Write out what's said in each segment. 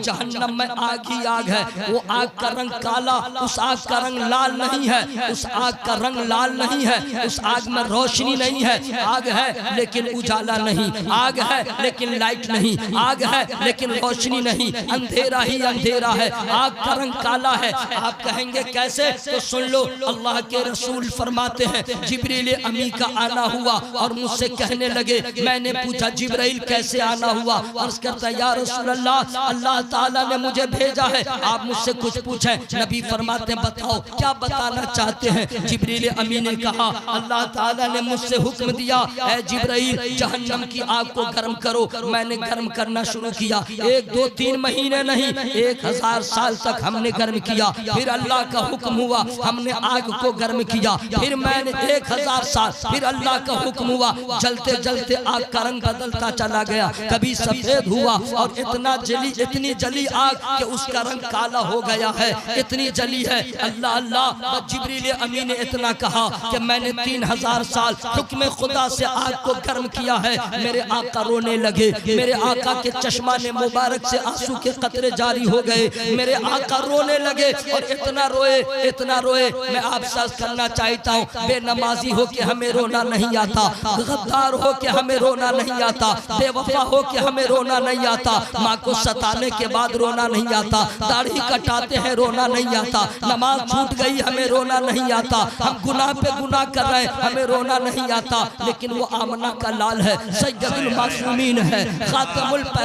जहन्नम में आग ही आग है। वो आग का रंग काला, उस आग का रंग लाल नहीं है, उस आग का रंग लाल नहीं है, उस आग में रोशनी नहीं है। आग है लेकिन उजाला नहीं, आग है लेकिन लाइट नहीं, आग है लेकिन रोशनी नहीं, अंधेरा ही अंधेरा है। आग का रंग काला है। आप कहेंगे कैसे? तो सुन लो, अल्लाह के रसूल फरमाते हैं जिब्रील अमी का आना हुआ और मुझसे कहने लगे, मैंने पूछा जिब्राइल कैसे आना हुआ? अर्ज़ करता है या रसूल अल्लाह, अल्लाह ताला ने मुझे भेजा है, आप मुझसे कुछ पूछें। नबी फरमाते बताओ क्या बताना चाहते हैं? जिब्रील अमी ने कहा अल्लाह ताला ने मुझसे हुक्म दिया, ऐ जिब्राइल जहन्नम की आग को गर्म करो। मैंने गर्म करना शुरू किया। 1 2 3 महीने नहीं, 1000 साल तक हमने गर्म किया। फिर अल्लाह का हुक्म हुआ, हमने आग को गर्म किया। फिर मैंने 1000 साल, फिर अल्लाह का हुक्म हुआ, जलते जलते आग का रंग बदलता चला गया। कभी सफेद हुआ और इतना जली, इतनी जली आग कि उसका रंग काला हो गया है, इतनी जली है। अल्लाह अल्लाह। जिब्रील अमी ने इतना कहा कि मैंने 3000 साल हुक्म खुदा से आग को गर्म किया है। मेरे आका रोने लगे, मेरे आका के चश्माने मुबारक से आंसू के कतरे जारी हो गए। मेरे आका रोने लगे और इतना रोए, इतना रोए। मैं आपसे अर्ज़ करना चाहता हूँ, बेनमाजी हो के हमें रोना नहीं आता, गद्दार हो के हमें रोना नहीं आता, बेवफा हो के हमें रोना नहीं आता, माँ को सताने के बाद रोना नहीं आता, दाढ़ी कटाते हैं रोना नहीं आता, नमाज छूट गई हमें रोना नहीं आता, हम गुनाह पे गुनाह कर रहे हैं हमें रोना नहीं आता। लेकिन वो आमना का लाल है, सैयदुल मासूमीन है,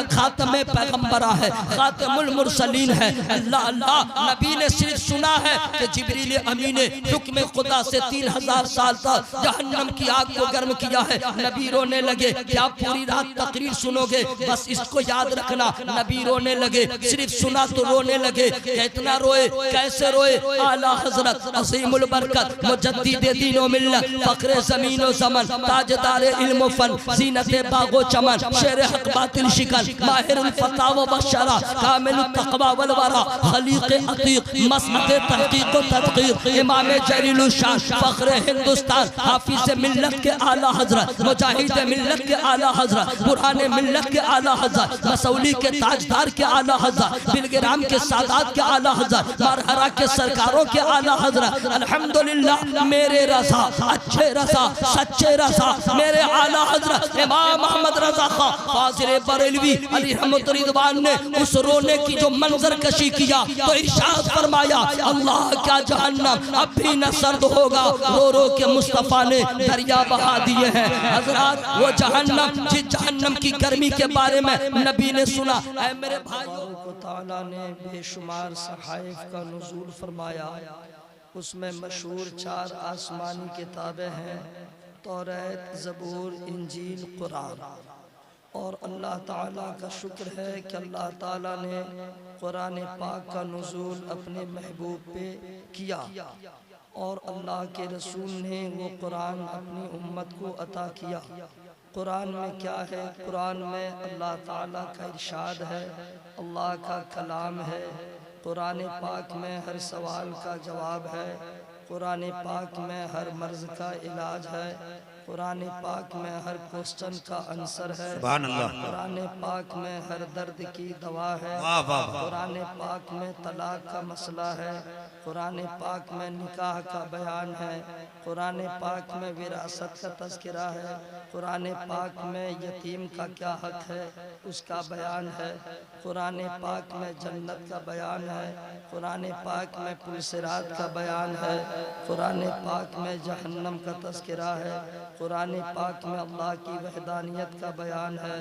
खातमे पैगंबरा है, खातमुल मुरसलीन है। अल्लाह अल्लाह। नबी ने सिर्फ सुना है कि जिब्रील अमी ने हुक्म खुदा से 3000 साल तक जहन्नम की आग को गर्म किया है। नबी रोने लगे। क्या पूरी रात तकरीर सुनोगे? बस इसको याद रखना। नबी रोने लगे, सिर्फ सुना तो रोने लगे। कितना रोए, कैसे रोए? आला हजरत असीमुल बरकत मुजद्दिद दीन व मिल्लत, फखरे ज़मीन व ज़मन, ताजदार इल्म व फन, ज़ीनत बागो चमन, शेर हक बातिल शिकन, माहिरुल फता व बशरा, कामिलुत तक़वा वल वरा, खलीक़ अतीक़, मसअत तहक़ीक़ व तदक़ीक़, इमाम जलीलुश शान, फखरे हिंदुस्तान, हाफिज़ मिल्लत के आला हजरत, मुजाहिद मिल्लत के आला हजरत, बुरहान मिल्लत के आला हजरत, मसौली के ताजदार के आला हजरत, बिलग्राम के सादात के आला हजरत, मरहरा के सरकारों के आला हजरत। अल्हम्दुलिल्लाह मेरे रज़ा, अच्छे रज़ा, सच्चे रज़ा, मेरे आला हजरत इमाम मोहम्मद रज़ा खां फाज़िल बरेलवी अलैहि रिज़वान ने उस रोने की जो मंजर कशी किया तो इरशाद फरमाया, अल्लाह क्या जहन्नम अब भी न सर्द होगा, रो रो के मुस्तफ़ा ने दरिया बहा दिए हैं। हजरत वो जहन्नम, जिस जहन्नम की गर्मी के बारे में नबी ने सुना, ऐ मेरे भाइयों को ताला ने बेशुमार सहाइफ का नुज़ूल फरमाया। उसमें मशहूर 4 आसमानी किताबें हैं, तौरात, ज़बूर, इंजील, कुरान। और अल्लाह ताला का शुक्र है कि अल्लाह ताला ने कुरान पाक का नुज़ूल अपने महबूब पे किया और अल्लाह के रसूल ने वो कुरान अपनी उम्मत को अता किया। कुरान में क्या है? कुरान में अल्लाह ताला का इरशाद है, अल्लाह का कलाम है। कुरान पाक में हर सवाल का जवाब है, कुरान पाक में हर मर्ज़ का इलाज है, कुरान पाक में हर क्वेश्चन का आंसर है, कुरान पाक में हर दर्द की दवा है, कुरान पाक में तलाक का मसला है, कुरान पाक में निकाह का बयान है, कुरान पाक में विरासत का तज़किरा है, कुरान पाक में यतीम का क्या हक है उसका बयान है, कुरान पाक में जन्नत का बयान है, कुरान पाक में पुलसिरात का बयान है, कुरान पाक में जहन्नम का तज़किरा है, कुरान पाक में अल्लाह की वहदानियत का बयान है,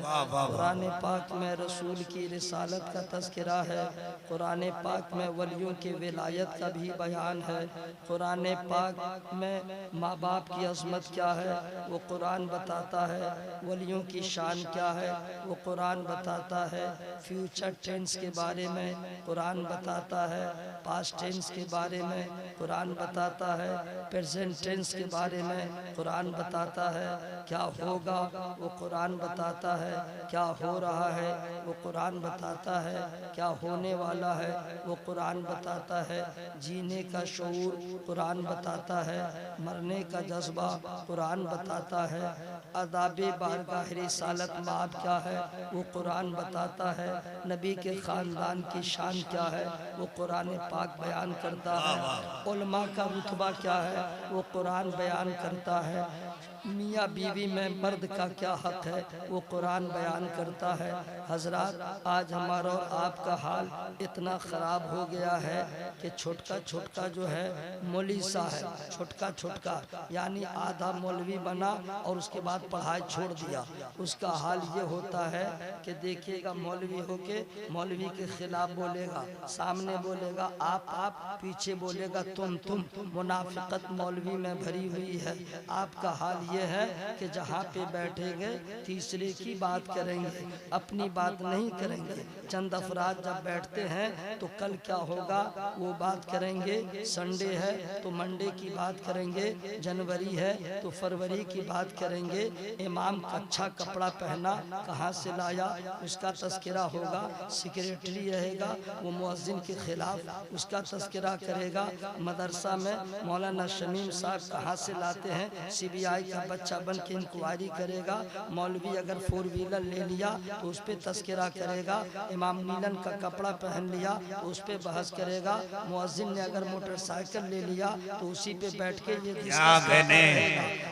कुरान पाक में रसूल की रिसालत का तज़किरा है, कुरान पाक में वलियों की विलायत का भी बयान है, कुरान पाक में माँ बाप की अज़मत क्या है वो कुरान बताता है, वलियों की शान क्या है वो कुरान बताता है, फ्यूचर टेंस के बारे में कुरान बताता है, पास्ट टेंस के बारे में कुरान बताता है, प्रेजेंट टेंस के बारे में कुरान बताता बताता है, क्या होगा वो कुरान बताता है, क्या हो रहा है वो कुरान बताता है, क्या होने वाला है वो कुरान बताता है, जीने का शऊर कुरान बताता है, मरने का जज्बा कुरान बताता है, अदाबे बारगाह रिसालत माब क्या है वो कुरान बताता है, नबी के ख़ानदान की शान क्या है वो कुरान पाक बयान करता है, उलमा का रुतबा क्या है वो कुरान बयान करता है, मियाँ बीवी में मर्द का क्या हक है वो कुरान बयान करता है। हजरात, आज हमारा और आपका हाल इतना ख़राब हो गया है कि छोटका छोटका जो है मौलवी सा है, छोटका छोटका यानी आधा मौलवी बना और उसके बाद पढ़ाई छोड़ दिया। उसका हाल ये होता है कि देखिएगा मौलवी होके मौलवी के खिलाफ बोलेगा, सामने बोलेगा आप, पीछे बोलेगा तुम। मुनाफिकत मौलवी में भरी हुई है। आपका हाल ये है कि जहाँ पे बैठेंगे तीसरे की बात करेंगे, अपनी बात नहीं करेंगे। चंद अफराद जब बैठते हैं तो कल क्या होगा वो बात करेंगे, संडे है तो मंडे की बात करेंगे, जनवरी है तो फरवरी की बात करेंगे, इमाम अच्छा कपड़ा पहना कहाँ से लाया उसका तस्करा होगा, सेक्रेटरी रहेगा वो मुअज्जिन के खिलाफ उसका तस्करा करेगा, मदरसा में मौलाना शमीम साहब कहाँ से लाते हैं CBI का बच्चा बन के इंक्वायरी करेगा, मौलवी अगर 4 व्हीलर ले लिया तो उस पर तस्करा करेगा, इमाम नीलन का कपड़ा पहन लिया तो उस पर बहस करेगा, मुअज्जिन ने अगर मोटरसाइकिल ले लिया तो उसी पे बैठ के ये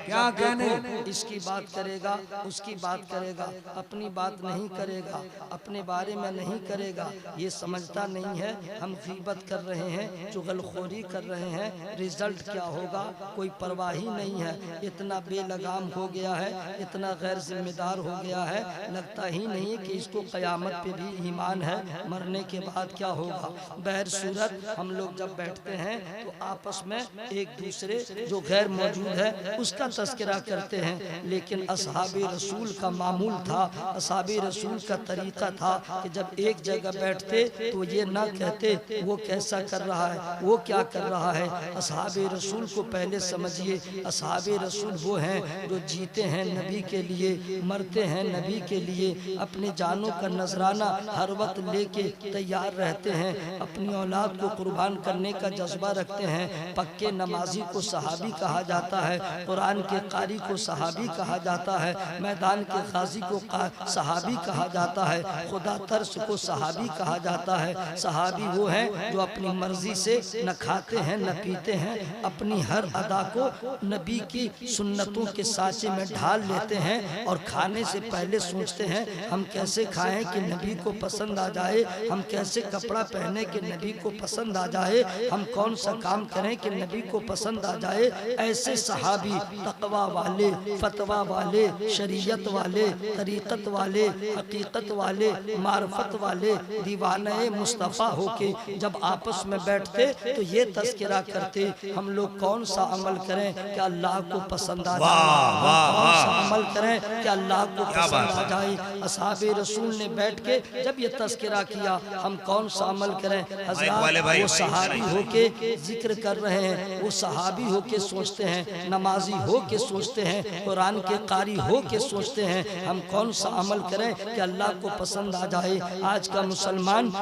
क्या कहने इसकी बात करेगा, उसकी बात करेगा, अपनी बात नहीं करेगा, अपने बारे में नहीं करेगा। ये समझता नहीं है हम गीबत कर रहे हैं, चुगलखोरी कर रहे हैं, रिजल्ट क्या होगा कोई परवाह ही नहीं है। इतना बेलगाम हो गया है, इतना गैर जिम्मेदार हो गया है, लगता ही नहीं है कि इसको क़यामत पे भी ईमान है, मरने के बाद क्या होगा। बहर सूरत हम लोग जब बैठते हैं तो आपस में एक दूसरे जो गैर मौजूद है उसका तस्करा करते हैं, लेकिन असहाबे रसूल का मामूल था, असहाबे रसूल का तरीका था कि जब एक जगह बैठते तो ये ना कहते वो कैसा कर रहा है, वो क्या कर रहा है। असहाबे रसूल को पहले समझिए, असहाबे रसूल वो हैं जो जीते हैं नबी के लिए, मरते हैं नबी के लिए, अपने जानों का नजराना हर वक्त लेके तैयार रहते हैं, अपनी औलाद को कुर्बान करने का जज्बा रखते हैं। पक्के नमाजी को सहाबी कहा जाता है, कुरान के कारी को सहाबी कहा जाता है, मैदान के गाजी को सहाबी कहा जाता है, खुदा तरस को सहाबी कहा जाता है। सहाबी वो हैं जो अपनी मर्जी से न खाते हैं न पीते हैं, अपनी हर अदा को नबी की सुन्नतों के साँचे में ढाल लेते हैं और खाने से पहले सोचते हैं हम कैसे खाएं कि नबी को पसंद आ जाए, हम कैसे कपड़ा पहने कि नबी को पसंद आ जाए, हम कौन सा काम करें कि नबी को पसंद आ जाए। ऐसे सहाबी तकवा वाले, फतवा वाले, शरीयत वाले, तरीक़त वाले, हकीकत वाले, मार्फत वाले, दीवाने मुस्तफ़ा होके जब आपस में बैठते तो ये तस्करा करते हम लोग कौन सा अमल करें कि अल्लाह को पसंद आ जाए, कौन सा अमल करें कि अल्लाह को पसंद आ जाए। असहाबे रसूल ने बैठ के जब ये तस्करा किया हम कौन सा अमल करें। हज़रात वो सहाबी होके जिक्र कर रहे हैं, वो सहाबी होके सोचते हैं, नमाजी होके सोचते हैं, कुरान के कारी होके सोचते हैं हम कौन सा अमल करें कि अल्लाह को पसंद आ जाए। आज का मुसलमान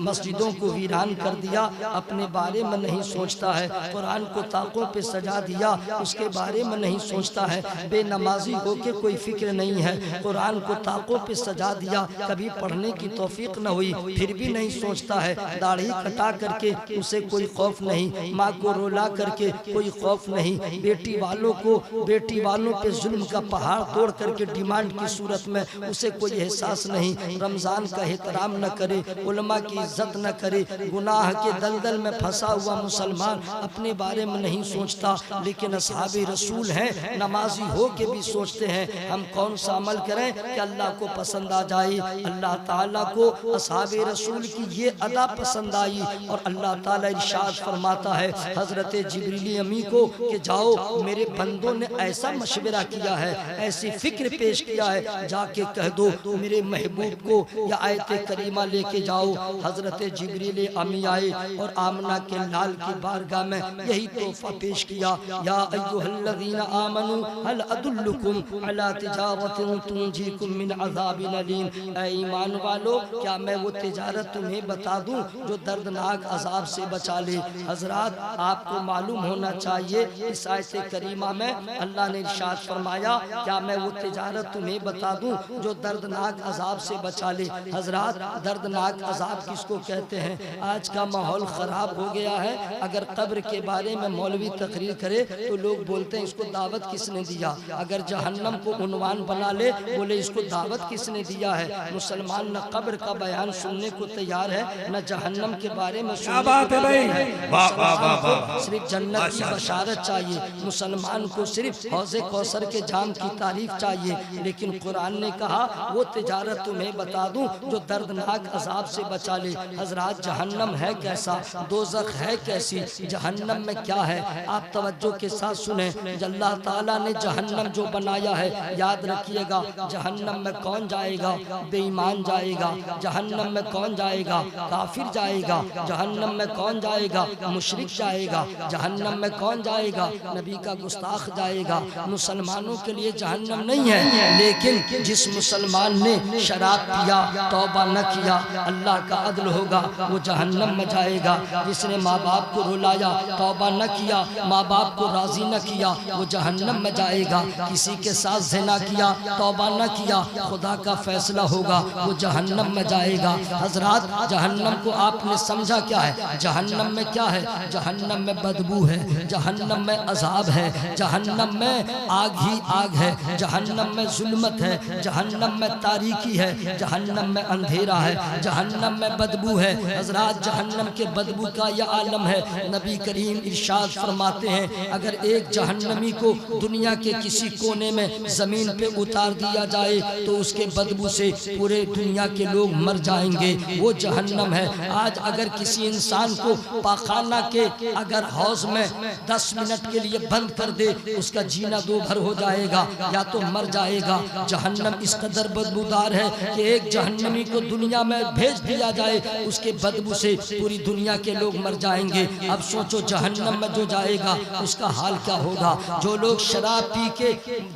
मस्जिदों को वीरान कर दिया, अपने बारे में नहीं सोचता है, कुरान को ताकों पे सजा दिया उसके बारे में नहीं सोचता है, बेनमाजी होके कोई फिक्र नहीं है, कुरान को ताकों पे सजा दिया, कभी पढ़ने की तौफीक न हुई फिर भी नहीं सोचता है, दाढ़ी कटा करके उसे कोई खौफ नहीं, माँ को रोला करके कोई खौफ नहीं, बेटी वालों पे जुल्म का पहाड़ तोड़ करके डिमांड की सूरत में उसे कोई एहसास नहीं, रमजान का एहतराम न करे, उलमा की इज्जत न करे, गुनाह के दलदल में फंसा हुआ मुसलमान अपने बारे में नहीं सोचता। लेकिन असहाबे रसूल हैं, नमाजी हो के भी सोचते हैं हम कौन सा अमल करें कि अल्लाह को पसंद आ जाए। अल्लाह ताला को असहाबे रसूल की ये अदा पसंद आई और अल्लाह ताला इरशाद फरमाता है हजरत जिब्रील अमी को कि जाओ मेरे बंदों ने ऐसा मशवरा किया है, ऐसी फिक्र पेश किया है, जाके कह दो मेरे महबूब को या आयत करीमा लेके जाओ। हजरत जिब्रील अमी आए और आमना के लाल की बारगाह में यही तोहफा पेश किया, या अय्युहल्लज़ीना आमनू आमनू हल अदुल्लुकुम अला तिजारतिन तुंजीकुम मिन अज़ाबिन अलीम। ऐ ईमान वालो, क्या मैं वो तिजारत तुम्हें बता दूं जो दर्दनाक अजाब से बचा ले। हजरात, आपको मालूम होना चाहिए इस आयत करीमा में अल्लाह ने इरशाद फरमाया, क्या मैं वो तिजारत तुम्हें बता दूं जो दर्दनाक अजाब से बचा ले। हजरात, दर्दनाक अजाब किसको कहते हैं? आज का माहौल ख़राब हो गया है। अगर कब्र के बारे में मौलवी तकरीर करे तो लोग बोलते हैं इसको दावत किसने दिया। अगर जहन्नम को उन्वान बना ले, बोले इसको दावत किसने दिया है। मुसलमान न कब्र का बयान सुनने को तैयार है, न जहन्नम के बारे में सुनने को तैयार है। मुसलमान को सिर्फ जन्नत की बशारत चाहिए, मुसलमान को सिर्फ हौज़े कौसर के जाम की तारीफ चाहिए। लेकिन कुरान ने कहा वो तिजारत तुम्हें बता दूं जो दर्दनाक अजाब से बचा ले। हजरात, जहन्नम है कैसा, दोज़ख है कैसी, जहन्नम में क्या है, आप तवज्जो के साथ सुने। अल्लाह ताला ने जहन्नम जो बनाया है, याद रखिएगा, जहन्नम में कौन जाएगा? बेईमान जाएगा। जहन्नम में कौन जाएगा? काफिर जाएगा। जहन्नम में कौन जाएगा? मुशरिक जाएगा। जहन्नम में कौन जाएगा? नबी का गुस्ताख जाएगा। मुसलमानों के लिए जहन्नम नहीं है, लेकिन जिस मुसलमान ने शराब पिया, तौबा न किया, अल्लाह का अदल होगा, वो जहन्नम में जाएगा। जिसने माँ बाप को रुलाया, तौबा न किया, माँ बाप को राजी न किया, वो जहन्नम में जाएगा। किसी के साथ ज़िना किया, तौबा न किया, खुदा का फैसला होगा, वो जहन्नम में जाएगा। हजरात, जहन्नम को आपने समझा क्या है? जहन्नम में क्या है? जहन्नम में बदबू है, जहन्नम में अजाब है, जहन्नम में आग ही आग है, जहन्नम में जुल्मत है, जहन्नम में तारीकी है, जहन्नम में अंधेरा है, जहन्नम में बदबू है। हजरात, जहन्नम के बदबू का यह आलम है। नबी करीम इरशाद फरमाते हैं, अगर एक जहन्नमी को दुनिया के किसी कोने में ज़मीन पे उतार दिया जाए तो उसके बदबू से पूरे दुनिया के लोग मर जाएंगे, वो जहन्नम है। आज अगर किसी इंसान को पाखाना के अगर हौज में 10 मिनट के लिए बंद कर दे, उसका जीना दो भर हो जाएगा, या तो मर जाएगा। जहन्नम इस कदर बदबूदार है कि एक जहन्नमी को दुनिया में भेज दिया जाए, उसके बदबू से पूरी दुनिया के लोग मर जाएंगे। अब सोचो, जहन्नम में जो जाएगा उसका हाल क्या होगा। जो लोग शराब पी के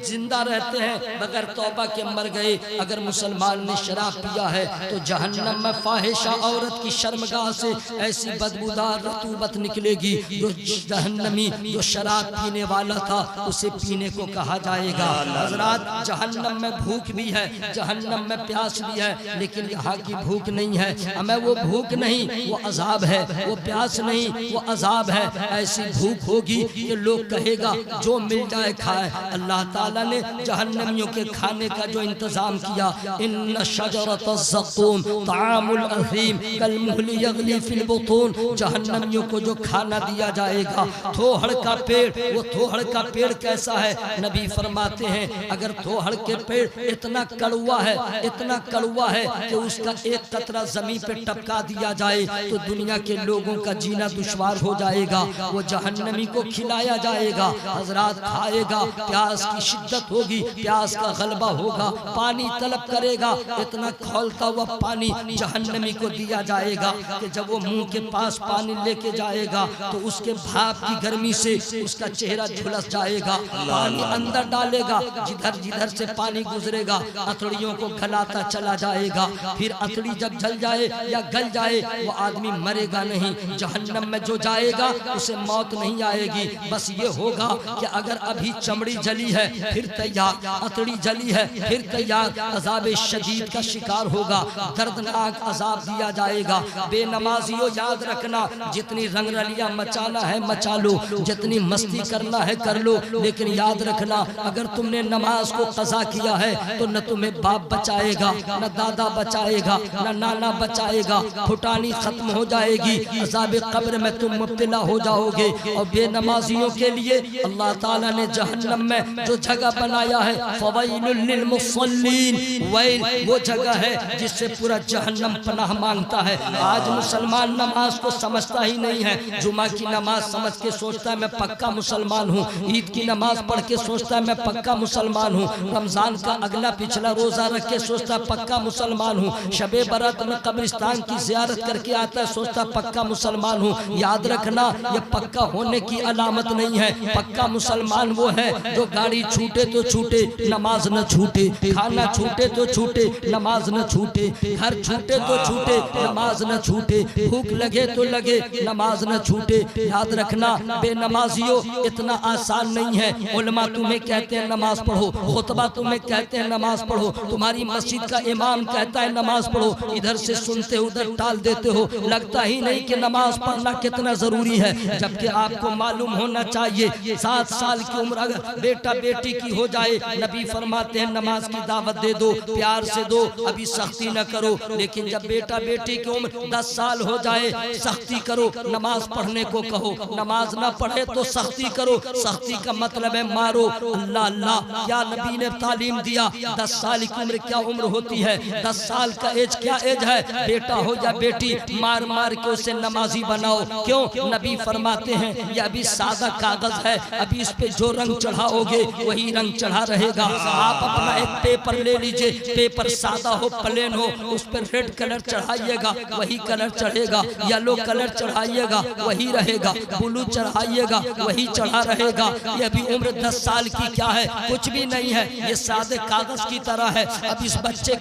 जिंदा रहते हैं, बगैर तौबा के मर गए। अगर मुसलमान ने शराब पिया है तो जहन्नम में फाहिशा औरत की शर्मगाह से ऐसी बदबूदार रतूबत निकलेगी, जो जहन्नमी जो शराब पीने वाला था उसे पीने को कहा जाएगा। हजरात, जहन्नम में भूख भी है, जहन्नम में प्यास भी है, लेकिन यहाँ की भूख नहीं है। हमें वो भूख नहीं, वो अजाब है। वो प्यास नहीं, वो अजाब है। ऐसी भूख होगी कि लोग कहेगा जो मिल जाए खाए। अल्लाह ताला ने जहन्नमियों के खाने का जो इंतजाम किया, इन्न शजरतज़्ज़क़ूम तामुल अज़ीम कलमुहली यग़ली फिल बुतून, जहन्नमियों को जो खाना दिया जाएगा, थोहड़ का पेड़। वो थोहड़ का पेड़ कैसा है? नबी फरमाते हैं, अगर थोहड़ के पेड़ इतना कड़वा है, इतना कड़वा है कि उसका एक कतरा जमीन पे टपका दिया जाए तो दुनिया के लोगों का जीना दुश्वार हो जाएगा। वो जहन्नमी को खिलाया जाएगा। हजरात, खाएगा, प्यास की शिद्दत होगी, प्यास का गलबा होगा, पानी तलब करेगा। इतना खौलता हुआ पानी जहन्नमी को दिया जाएगा कि जब वो मुंह के पास पानी लेके जाएगा तो उसके भाप की गर्मी से उसका चेहरा झुलस जाएगा। पानी अंदर डालेगा, जिधर जिधर से पानी गुजरेगा अतड़ियों को गलाता चला जाएगा। फिर अतड़ी जब जल जाए या गल जाए, वो आदमी मरेगा नहीं। जहन्नम में जो जाएगा उसे मौत नहीं आएगी, बस ये होगा कि अगर अभी चमड़ी जली है फिर तैयार, अतड़ी जली है फिर तैयार, अजाब शदीद का शिकार होगा, दर्दनाक अजाब दिया जाएगा। बेनमाजियों, याद रखना, जितनी रंगरलियां मचाना है मचा लो, जितनी मस्ती करना है कर लो, लेकिन याद रखना, अगर तुमने नमाज को कज़ा किया है तो न तुम्हें बाप बचाएगा, न दादा बचाएगा, न नाना बचाएगा। फुटानी खत्म हो जाएगी, अज़ाब कब्र में तुम मुब्तला हो जाओगे। और बेनमाजियों के लिए अल्लाह ताला ने जहन्नम में जो जगह बनाया है, फ़वैलुल लिल मुसल्लीन, वैल वो जगह है जिससे पूरा जहन्नम पनाह मांगता है। आज मुसलमान नमाज को समझता ही नहीं है। जुमा की नमाज समझ के सोचता है मैं पक्का मुसलमान हूँ, ईद की नमाज पढ़ के सोचता है मैं पक्का मुसलमान हूँ, रमजान का अगला पिछला रोजा रख के सोचता है पक्का मुसलमान हूँ, शबे बरात में कब्रिस्तान की ज़ियारत करके आता है सोचता पक्का मुसलमान हूँ। याद रखना, ये पक्का होने की अलामत नहीं है। पक्का मुसलमान वो है जो गाड़ी छूटे तो छूटे नमाज न छूटे, खाना छूटे तो छूटे नमाज न छूटे, घर छूटे तो छूटे नमाज न छूटे, भूख लगे तो लगे नमाज न छूटे। याद रखना बेनमाजियों इतना आसान नहीं है। उलमा तुम्हें कहते हैं नमाज पढ़ो, खुतबा तुम्हें कहते हैं नमाज पढ़ो, तुम्हारी मस्जिद का इमाम कहता है नमाज पढ़ो, इधर से सुनते उधर टाल देते हो। लगता ही नहीं कि नमाज पढ़ना कितना जरूरी है, जबकि आपको मालूम होना चाहिए 7 साल की उम्र अगर बेटा बेटी की हो जाए, नबी फरमाते हैं नमाज की दावत दे दो, प्यार से दो, अभी सख्ती न करो। लेकिन जब बेटा बेटी की उम्र 10 साल हो जाए, सख्ती करो, नमाज पढ़ने को कहो। नमाज ना पढ़े तो सख्ती करो, सख्ती का मतलब है मारो। अल्लाह अल्लाह, क्या नबी ने तालीम दिया। 10 साल की उम्र क्या उम्र होती है, 10 साल का एज क्या एज है। बेटा हो या बेटी, मार मार के उसे नमाजी बनाओ। क्यों? नबी फरमाते हैं ये अभी सादा कागज है, अभी इस पे जो रंग चढ़ाओगे वही रंग चढ़ा रहेगा। आप अपना एक पेपर ले लीजिए, पेपर सादा हो प्लेन हो, उस पर रेड कलर चढ़ाइएगा वही कलर चढ़ेगा, येलो कलर चढ़ाइएगा वही रहेगा, ब्लू चढ़ाइएगा वही चढ़ा रहेगा। ये अभी उम्र 10 साल की क्या है, कुछ भी नहीं है, ये सादे कागज की तरह है। अब इस बच्चे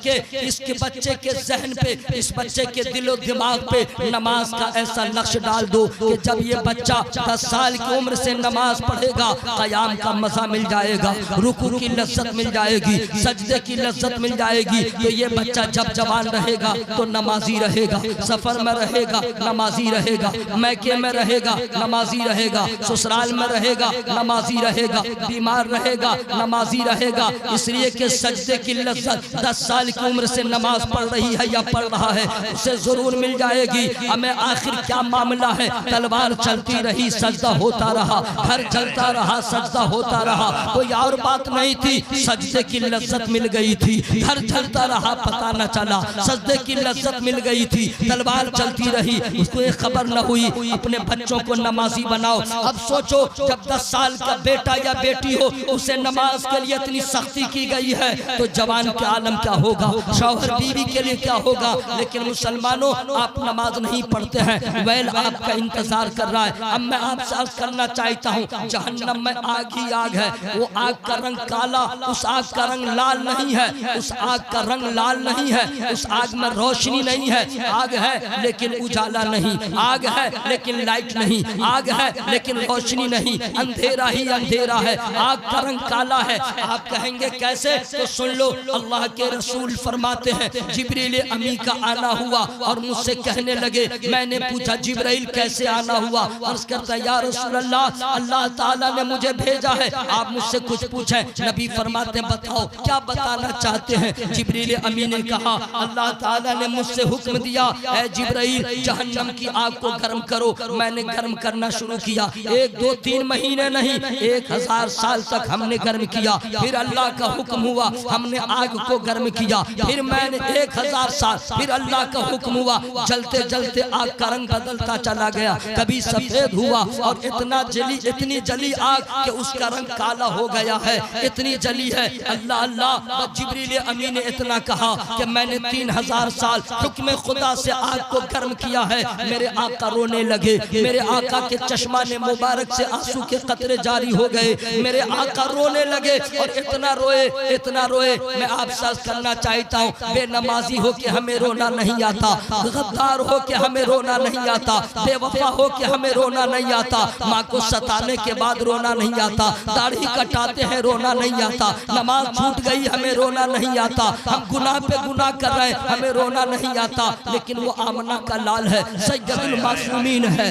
के जहन पे, इस बच्चे के दिलो दिमाग पे नमाज का ऐसा नक्श डाल दो कि जब ये बच्चा 10 साल की उम्र से नमाज पढ़ेगा, क़याम का मजा मिल जाएगा, रुकू की लज्जत मिल जाएगी, सजदे की लज्जत मिल जाएगी। तो ये बच्चा जब जवान रहेगा तो नमाजी रहेगा, सफर में रहेगा नमाजी रहेगा, मैके में रहेगा नमाजी रहेगा, ससुराल में रहेगा नमाजी रहेगा, बीमार रहेगा नमाजी रहेगा। इसलिए कि सजदे की लज्जत 10 साल की उम्र से नमाज पढ़ रही है या पढ़ रहा है, उसे जरूर मिल जाएगी। हमें आखिर क्या मामला है, तलवार चलती रही सजदा होता रहा, घर चलता रहा सजदा होता रहा, कोई और बात नहीं थी, सजदे की लज्जत मिल गई थी। घर चलता रहा पता न चला, सजदे की लज्जत मिल गई थी, तलवार चलती रही, उसको एक खबर न हुई। अपने बच्चों को नमाजी बनाओ। अब सोचो जब 10 साल का बेटा या बेटी हो, उसे नमाज के लिए इतनी सख्ती की गई है, तो जवान के आलम क्या होगा, शौहर बीवी के लिए क्या होगा। लेकिन मुसलमानों आप नमाज नहीं पढ़ते हैं, वैल आपका इंतजार कर रहा है। अब मैं आपसे अर्ज करना चाहता हूँ, जहन्नम में आग ही आग है, वो आग का रंग काला, उस आग का रंग लाल नहीं है, उस आग का रंग लाल नहीं है, उस आग में रोशनी नहीं है। आग है लेकिन उजाला नहीं, आग है लेकिन लाइट नहीं, आग है लेकिन रोशनी नहीं, अंधेरा ही अंधेरा है, आग का रंग काला है। आप कहेंगे कैसे, तो सुन लो, अल्लाह के रसूल फरमाते हैं जिब्रील अमी का आना हुआ और मुझसे कहने लगे, मैंने पूछा जिब्राइल कैसे आना हुआ, अर्ज करता या रसूल अल्लाह, अल्लाह ताला ने मुझे भेजा है, आप मुझसे कुछ पूछें। नबी फरमाते हैं बताओ क्या बताना चाहते हैं। जिब्रील अमी ने कहा अल्लाह ताला ने मुझसे हुक्म दिया, ऐ जिब्राइल जहन्नम की आग को गर्म करो। मैंने गर्म करना शुरू किया, 1 2 3 महीने नहीं, 1000 साल तक हमने गर्म किया। फिर अल्लाह का हुक्म हुआ, हमने आग को गर्म किया। फिर मैंने 1000 साल, फिर अल्लाह का हुक्म हुआ, जलते जलते आग का रंग बदलता चला गया, कभी सफेद हुआ और इतनी जली आग कि उसका रंग काला हो गया है, इतनी जली है। अल्लाह अल्लाह, जिब्रील अमी ने इतना कहा कि मैंने 3000 साल हुक्म खुदा से आग को गर्म किया है। मेरे आका रोने लगे, मेरे आका के चश्माने मुबारक से आंसू के कतरे जारी हो गए, मेरे आका रोने लगे और इतना रोए। मैं आपसे अर्ज करना चाहता हूँ, बेनमाजी हो के हमें रोना नहीं आता, गद्दार हो के हमें रोना नहीं आता, बेवफा हो के हमें रोना नहीं आता, माँ को सताने के बाद रोना नहीं आता, दाढ़ी कटाते हैं रोना नहीं आता, नमाज छूट गई हमें रोना नहीं आता, हम गुनाह पे गुनाह कर रहे हैं हमें रोना नहीं आता। लेकिन वो आमना का लाल है, सैयदुल मासूमीन है,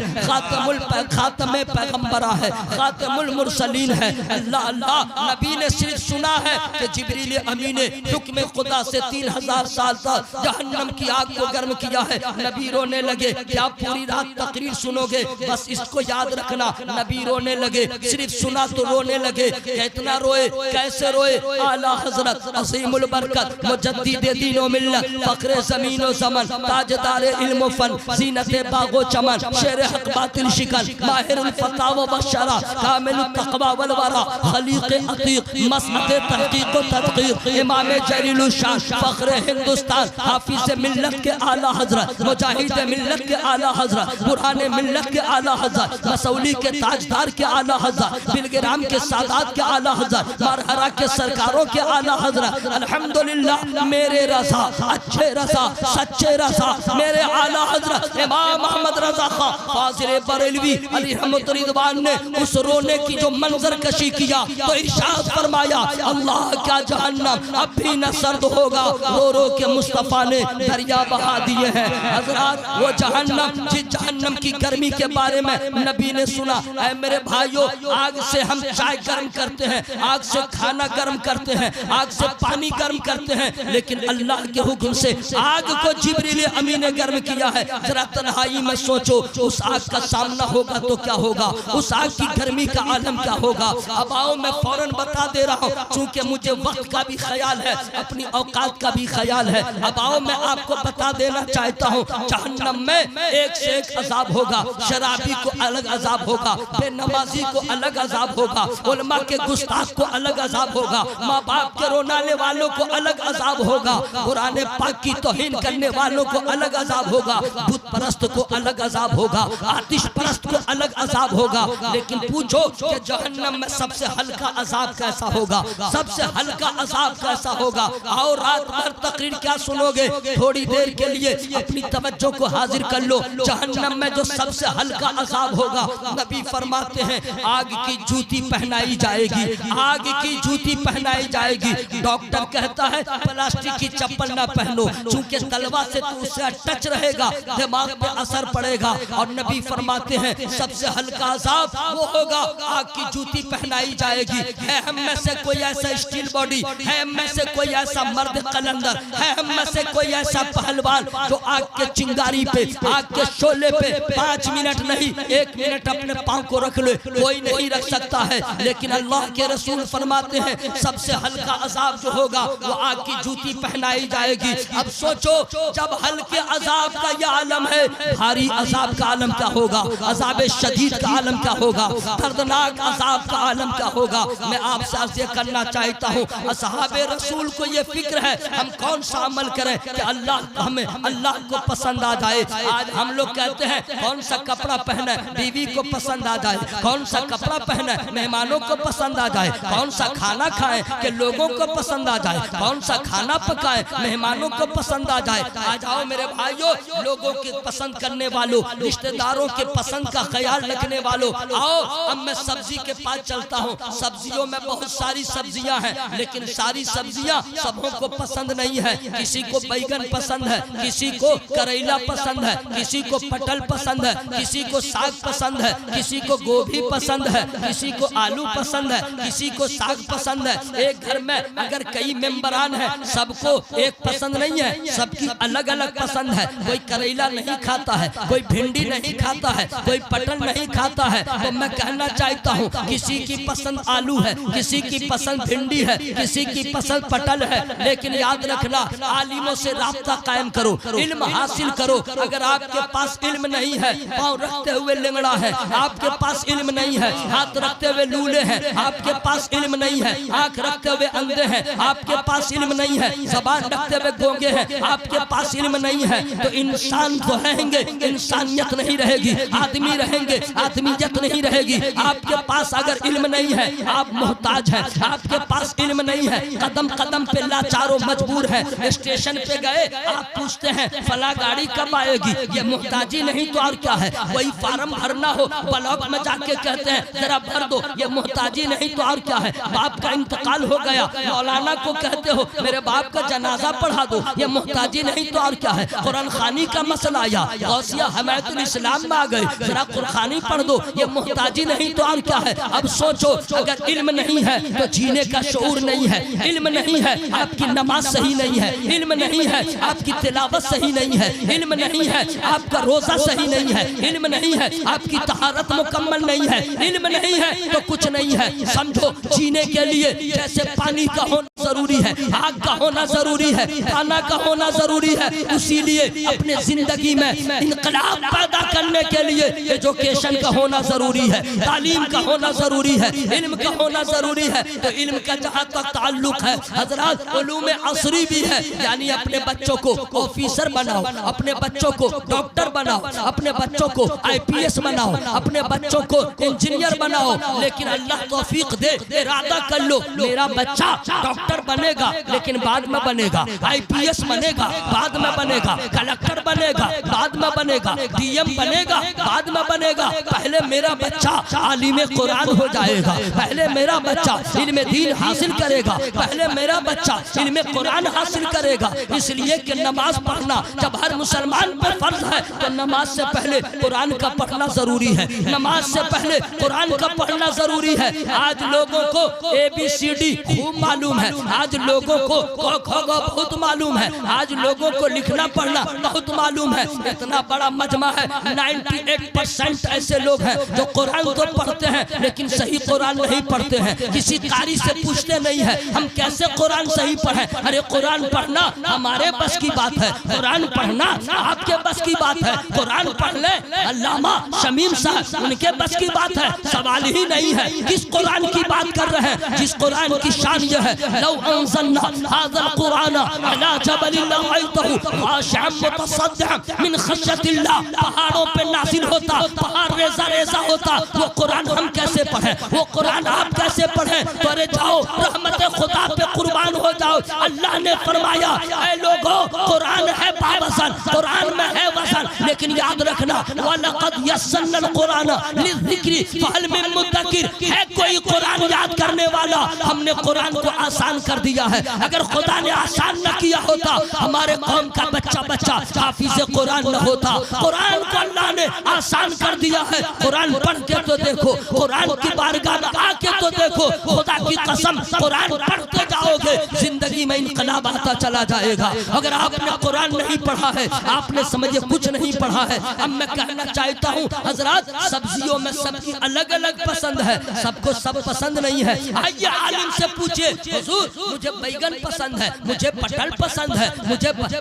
खातमे पैगंबरा है, खातमुल मुरसलीन है। अल्लाह अल्लाह, नबी ने सिर्फ सुना है कि जिब्रील अमी ने हुक्म खुदा से 3000 साल तक जहन्नम की आग को गर्म किया है। नबी रोने लगे। क्या पूरी रात तकरीर सुनोगे? बस इसको याद रखना, नबी रोने लगे, सिर्फ सुना तो रोने लगे। कितना रोए, कैसे रोए? आला हजरत असीमुल बरकत मुजद्दिद दीन व मिल्लत, फखरे ज़मीन व ज़मन, ताजदार इल्म व फन, ज़ीनत बागो चमन, शेर हक बातिल शिकन, माहिरुल फताव व बशरा, कामिलुत तक़वा वल वरा, खलीक़ अतीक़, मसअत तहक़ीक़ व तदक़ीक़, इमाम जलीलुल शान, फखरे हिंदुस्तान, हाफिज़ मिल्लत के आला हजरत, मुजाहिद मिल्लत के आला हजरत, बुरहान मिल्लत के आला हजरत, मसौली के ताजदार के आला हजरत, गिराम के सादात के आला हजरत, मरहरा के सरकारों के आला हजरत, अल्हम्दुलिल्लाह मेरे रजा, अच्छे रजा, सच्चे रजा, मेरे आला हजरत इमाम अहमद रजा खां फाजिल बरेलवी अली रहमत रिदवान ने उस रोने की जो मंजर कशी किया तो इरशाद फरमाया, अल्लाह क्या जहन्नम अब भी न सर्द होगा, रो रो के मुस्तफ़ा ने दरिया बहा दिए हैं। हजरात वो जहन्नम, जिस जहन्नम की गर्मी के बारे में नबी ने सुना, ऐ मेरे भाइयों, आग से हम चाय गर्म करते हैं, आग से खाना गर्म करते हैं, आग से पानी गर्म करते हैं, लेकिन अल्लाह के हुक्म से आग को जिब्रील अमीन ने गर्म किया है। जरा तन्हाई में सोचो, उस आग का सामना होगा तो क्या होगा, उस आग की गर्मी का आलम क्या होगा। अब आओ मैं फौरन बता दे रहा हूँ, चूंकि मुझे वक्त का भी ख्याल है, अपनी औकात का भी ख्याल है। अब आओ मैं आपको बता देना चाहता हूँ, जहन्नम में एक से एक अजाब होगा। शराबी को अलग अजाब होगा, बेनमाजी को अलग अजाब होगा, उलमा के गुस्ताख को अलग अजाब होगा, माँ बाप के रोनाने वालों को अलग अजाब होगा, कुरान पाक की तौहीन करने वालों को अलग अजाब होगा, बुत परस्त को अलग अजाब होगा, आतिश परस्त को अलग अजाब होगा। लेकिन पूछो कि जहन्नम में सबसे हल्का अजाब कैसा होगा, सबसे हल्का अजाब कैसा होगा। आओ रात भर तकरीर क्या सुनोगे, थोड़ी देर के लिए अपनी तवज्जो को हाजिर कर लो। जहन्नम में जो सबसे हल्का अजाब होगा, नबी फरमाते हैं आग की जूती पहनाई जाएगी, आग की जूती पहनाई जाएगी। डॉक्टर कहता है प्लास्टिक की चप्पल ना पहनो, चूंकि तलवा से तो उससे टच रहेगा, दिमाग पे असर पड़ेगा। और नबी फरमाते हैं सबसे हल्का अजाब वो होगा, आग की जूती पहनाई जाएगी। है हम में से कोई ऐसा स्टील बॉडी, है हम में से कोई ऐसा मर्द कलंदर, है हम में से कोई ऐसा पहलवान जो आग के चिंगारी पे, आग के शोले पे 5 मिनट नहीं 1 मिनट अपने पांव को रख ले, कोई नहीं रख सकता है। लेकिन अल्लाह के रसूल फरमाते हैं सबसे हल्का अजाब जो होगा वो आग की जूती पहनाई जाएगी। अब सोचो जब हल्के अजाब का यह आलम है, भारी अजाब का आलम क्या होगा, अजाब शदीद का आलम क्या होगा, दर्दनाक अजाब का आलम क्या होगा। मैं आपसे अर्ज़ करना चाहता हूँ, असहाबे रसूल को ये फिक्र है हम कौन सा अमल करें कि अल्लाह हमें अल्लाह को पसंद आ जाए। आज हम लोग कहते हैं कौन सा कपड़ा पहने बीवी को पसंद आ जाए, कौन सा कपड़ा पहने मेहमानों को पसंद आ जाए, कौन सा खाना खाएं कि लोगों को पसंद आ जाए, कौन सा खाना पकाएं मेहमानों को पसंद आ जाए। आ जाओ मेरे भाइयों, लोगों के पसंद करने वालों, रिश्तेदारों के पसंद का ख्याल रखने वालों, आओ अब मैं सब्जी के पास चलता हूँ। सब्जियों में बहुत सारी सब्जियां हैं, लेकिन सारी सब्जियां सबों को पसंद नहीं है। किसी को बैगन पसंद है, किसी को करेला पसंद है, किसी को पटल पसंद है, किसी को साग पसंद है, किसी को गोभी पसंद है, किसी को आलू पसंद है, किसी को साग पसंद है। एक घर में अगर कई मेंबरान हैं, सबको एक पसंद नहीं है, सबकी अलग अलग पसंद है। कोई करेला नहीं खाता है, कोई भिंडी नहीं खाता है, कोई पटल नहीं खाता है। तो मैं कहना चाहता हूँ किसी की पसंद आलू है, किसी की पसंद भिंडी है, किसी की पसंद पटल है, लेकिन याद रखना आलिमों से राब्ता कायम करो, इल्म हासिल करो। अगर आपके पास इल्म नहीं है, पाँव रखते हुए लिंगड़ा है, आपके पास इल्म नहीं है, हाथ रखते हुए लूले हैं, आपके पास इल्म नहीं है, आंख रखते हुए अंधे हैं, आपके पास इल्म नहीं है, जबान रखते हुए गूंगे हैं, आपके पास इल्म नहीं है, तो इंसान तो रहेंगे, इंसानियत नहीं रहेगी, आदमी रहेंगे, आदमियत नहीं रहेगी। आपके पास अगर इल्म नहीं है, आप मोहताज हैं, आपके पास इल्म नहीं है, कदम कदम पे लाचारो मजबूर है। स्टेशन पे गए, आप पूछते हैं फला गाड़ी कब आएगी, ये मोहताजी नहीं तो और क्या है। कोई फार्म भरना हो, ब्लॉक में जाके कहते हैं जरा भर दो, ये मोहताजी नहीं तो और क्या है। बाप का इंतकाल हो गया, मौलाना को कहते हो मेरे बाप का जनाजा पढ़ा दो, ये मोहताजी नहीं तो और क्या है। कुरान खानी का मसला आया, गौसिया हमायतुल इस्लाम में आ गए, जरा कुरानी पढ़ दो, ये मोहताजी नहीं तो और क्या है। अब सोचो अगर इल्म नहीं है तो जीने का शऊर नहीं है, इल्म नहीं है आपकी नमाज सही नहीं है, इल्म नहीं है आपकी तिलावत सही नहीं है, इल्म नहीं है आपका रोजा सही नहीं है, इल्म नहीं है आपकी तहारत मुकम्मल नहीं है, इल्म नहीं है तो कुछ नहीं है। समझो जीने के लिए जैसे पानी का होना जरूरी है, आग का होना जरूरी है, खाना का होना जरूरी है। इसीलिए अपने जिंदगी में इनकलाब पैदा करने के लिए एजुकेशन का होना जरूरी है, तालीम का होना जरूरी है, इल्म का होना जरूरी है। तो इल्म का जहाँ तक ताल्लुक है हजरत, उलूम असरी भी है, यानी अपने बच्चों को ऑफिसर बनाओ, अपने बच्चों को डॉक्टर बनाओ, अपने बच्चों को IPS बनाओ, अपने बच्चों को इंजीनियर बनाओ। लेकिन अल्लाह तौफीक दे, इरादा कर लो मेरा बच्चा डॉक्टर बनेगा लेकिन बाद में बनेगा, IPS बनेगा बाद में बनेगा, कलेक्टर बनेगा बाद में बनेगा, DM बनेगा बाद में बनेगा। पहले मेरा बच्चा आलिम कुरान हो जाएगा, पहले मेरा बच्चा इल्म दीन हासिल करेगा, पहले मेरा बच्चा इल्म कुरान हासिल करेगा। इसलिए कि नमाज पढ़ना जब हर मुसलमान पर फर्ज है तो नमाज से पहले कुरान का पढ़ना जरूरी है, नमाज से पहले कुरान का पढ़ना जरूरी है। आज लोगों को ABCD खूब मालूम है, आज लोगों को ख बहुत मालूम है, आज लोगों को लिखना पढ़ना बहुत मालूम है। इतना बड़ा मजमा है, 98% ऐसे लोग हैं जो कुरान तो पढ़ते हैं लेकिन सही कुरान नहीं पढ़ते हैं, किसी कारी से पूछते नहीं है हम कैसे कुरान सही पढ़ें। अरे कुरान पढ़ना हमारे बस की बात है, कुरान पढ़ना आपके बस की बात है। कुरान पढ़ ले अल्लामा शमीम साहब, उनके बस की बात है, सवाल ही नहीं है। किस कुरान की बात कर रहे हैं? जिस कुरान की शान यह है, लौ अंज़लना हाज़ल कुरान अला जबलिन लरअयतहु ख़ाशिअन मुतसद्दिअन मिन ख़श्यतिल्लाह, पहाड़ों पे नाज़िल होता, पहाड़ रेज़ा रेज़ा होता, वो कुरान हम कैसे पढ़ें, वो कुरान आप कैसे पढ़ें? तो अरे जाओ रहमत खुदा पे कुर्बान हो जाओ। अल्लाह ने फरमाया ऐ लोगों कुरान है बावज़न, कुरान में है वज़न, लेकिन याद रखना वलक़द यस्सरनल कुरान लिज़्ज़िक्रि फ़हल मिन मुद्दकिर, है कोई कुरान याद करने वाला? हमने कुरान को आसान कर दिया है। अगर खुदा ने आसान न किया होता हमारे कौम का बच्चा बच्चा हाफिज़ कुरान न होता। कुरान को अल्लाह ने आसान कर दिया है। कुरान पढ़ के तो देखो, कुरान की बारगाह में आके तो देखो, खुदा की कसम कुरान पढ़ते जाओगे जिंदगी में इनकलाब आता चला जाएगा। अगर आपने कुरान नहीं पढ़ा है, आपने समझिए कुछ नहीं पढ़ा है। अब मैं कहना चाहता हूँ हजरत, सब्जियों में सबकी अलग अलग पसंद है, सबको सब पसंद नहीं है। आइए आलिम से पूछिए, हुजूर मुझे बैगन पसंद है, मुझे पटल पसंद है,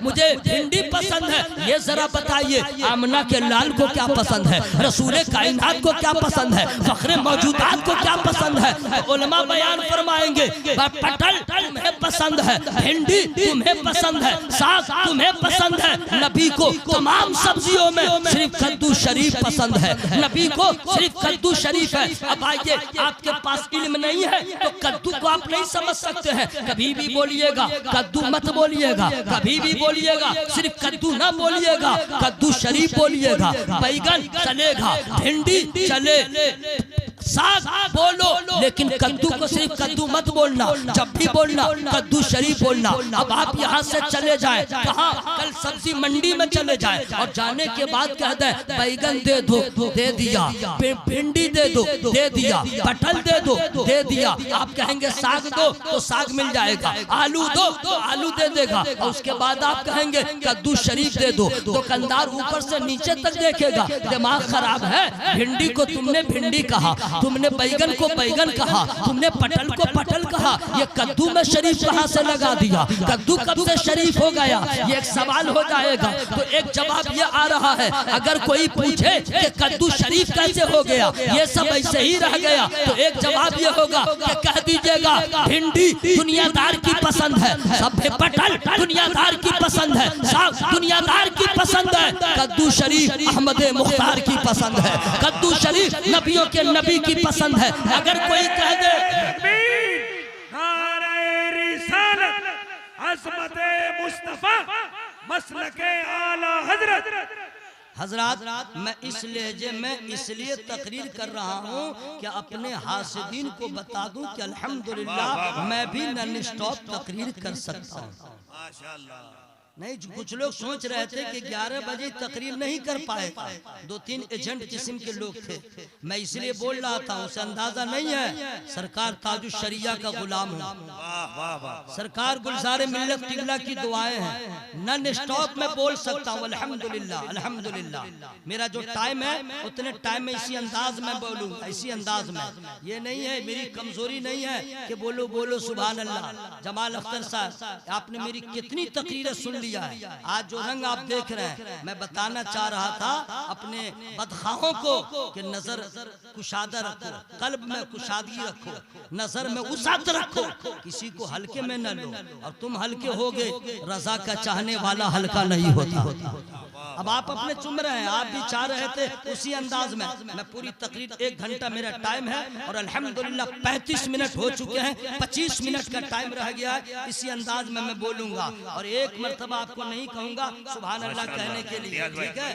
मुझे भिंडी पसंद है, ये जरा बताइए आमना के लाल को क्या पसंद है, रसूल कायनात को क्या पसंद है, फखरे मौजूदात को क्या पसंद है? तो उलमा बयान फरमाएंगे पटल तुम्हें पसंद है, भिंडी तुम्हें पसंद है, साग तुम्हें पसंद है, नबी को तमाम सब्जियों में सिर्फ कद्दू शरीफ पसंद है, नबी को सिर्फ कद्दू शरीफ है। अब आइए आपके पास इल्म नहीं है तो कद्दू को आप नहीं समझ सकते हैं, कभी भी बोलिएगा कद्दू मत बोलिएगा, कभी भी बोलिएगा सिर्फ कद्दू ना बोलिएगा, कद्दू शरीफ बोलिएगा। बैगन चलेगा, भिंडी चले, साग बोलो, लेकिन कद्दू को सिर्फ कद्दू मत बोलना, जब भी बोलना कद्दू शरीफ बोलना। अब आप यहाँ से चले जाएं, कहाँ? कल सब्जी मंडी में चले जाएं और जाने के बाद कह दे बैगन दे दो, दे दिया, भिंडी दे दो, दे दिया, पटल दे दो, दे दिया। आप कहेंगे साग दो तो साग मिल जाएगा, आलू दो तो आलू दे देगा, और उसके बाद आप कहेंगे कद्दू शरीफ दे दो। दुकानदार ऊपर से नीचे तक देखेगा, दिमाग खराब है, भिंडी को तुमने भिंडी कहा, तुमने बैगन को बैगन कहा, तुमने पटल को पटल कहा, ये कद्दू में शरीफ कहाँ से लगा दिया? कद्दू कब से शरीफ हो गया? ये एक सवाल हो जाएगा। तो एक जवाब ये आ रहा है, अगर कोई पूछे कि कद्दू शरीफ कैसे हो गया, ये सब ऐसे ही रह गया, तो एक जवाब ये होगा कि कह दीजिएगा भिंडी दुनियादार की पसंद है, सब पटल दुनियादार की पसंद है, साग दुनियादार की पसंद है, कद्दू शरीफ अहमद मुख्तार की पसंद है, कद्दू शरीफ नबियों के नबी की पसंद है। अगर कोई कह दे मुस्तफा मसलके आला हजरत, हजरत मैं इस लहजे में इसलिए तकरीर कर रहा हूँ कि अपने हासिदीन को बता दूं कि अल्हम्दुलिल्लाह मैं भी नॉन स्टॉप तकरीर कर सकता हूँ। माशाअल्लाह। नहीं, कुछ लोग सोच रहे थे कि 11 बजे तकरीर नहीं कर पाएगा, 2-3 एजेंट किस्म के लोग थे। मैं इसलिए बोल रहा था, उसे अंदाजा नहीं है सरकार ताजुश शरिया का गुलाम है। सरकार गुलजार मिल्लत किबला की दुआएं हैं, नन स्टॉप में बोल सकता हूँ अल्हम्दुलिल्लाह अल्हम्दुलिल्लाह। मेरा जो टाइम है उतने टाइम में इसी अंदाज में बोलूँगा, इसी अंदाज में। ये नहीं है, मेरी कमजोरी नहीं है कि बोलो बोलो सुभान अल्लाह। जमाल अख्तर साहब, आपने मेरी कितनी तकरीरें सुन लिया है। आज जो रंग आप देख रहे हैं, मैं बताना चाह रहा था अपने बदखाहों को कि नजर कुशादा रखो, कल्ब में कुशादगी रखो, नजर में वसाअत रखो, किसी को हल्के में न लो। और तुम हल्के हो गए, रजा का चाहने वाला हल्का नहीं होता। अब आप अपने चुम रहे हैं, आप भी चाह रहे थे उसी अंदाज में। मैं पूरी तकरीर 1 घंटा मेरा टाइम है और अल्हम्दुलिल्लाह 35 मिनट हो चुके हैं, 25 मिनट का टाइम रह गया है। इसी अंदाज में मैं बोलूंगा और एक मर्तबा आपको नहीं कहूंगा सुभान अल्लाह कहने के लिए, ठीक है?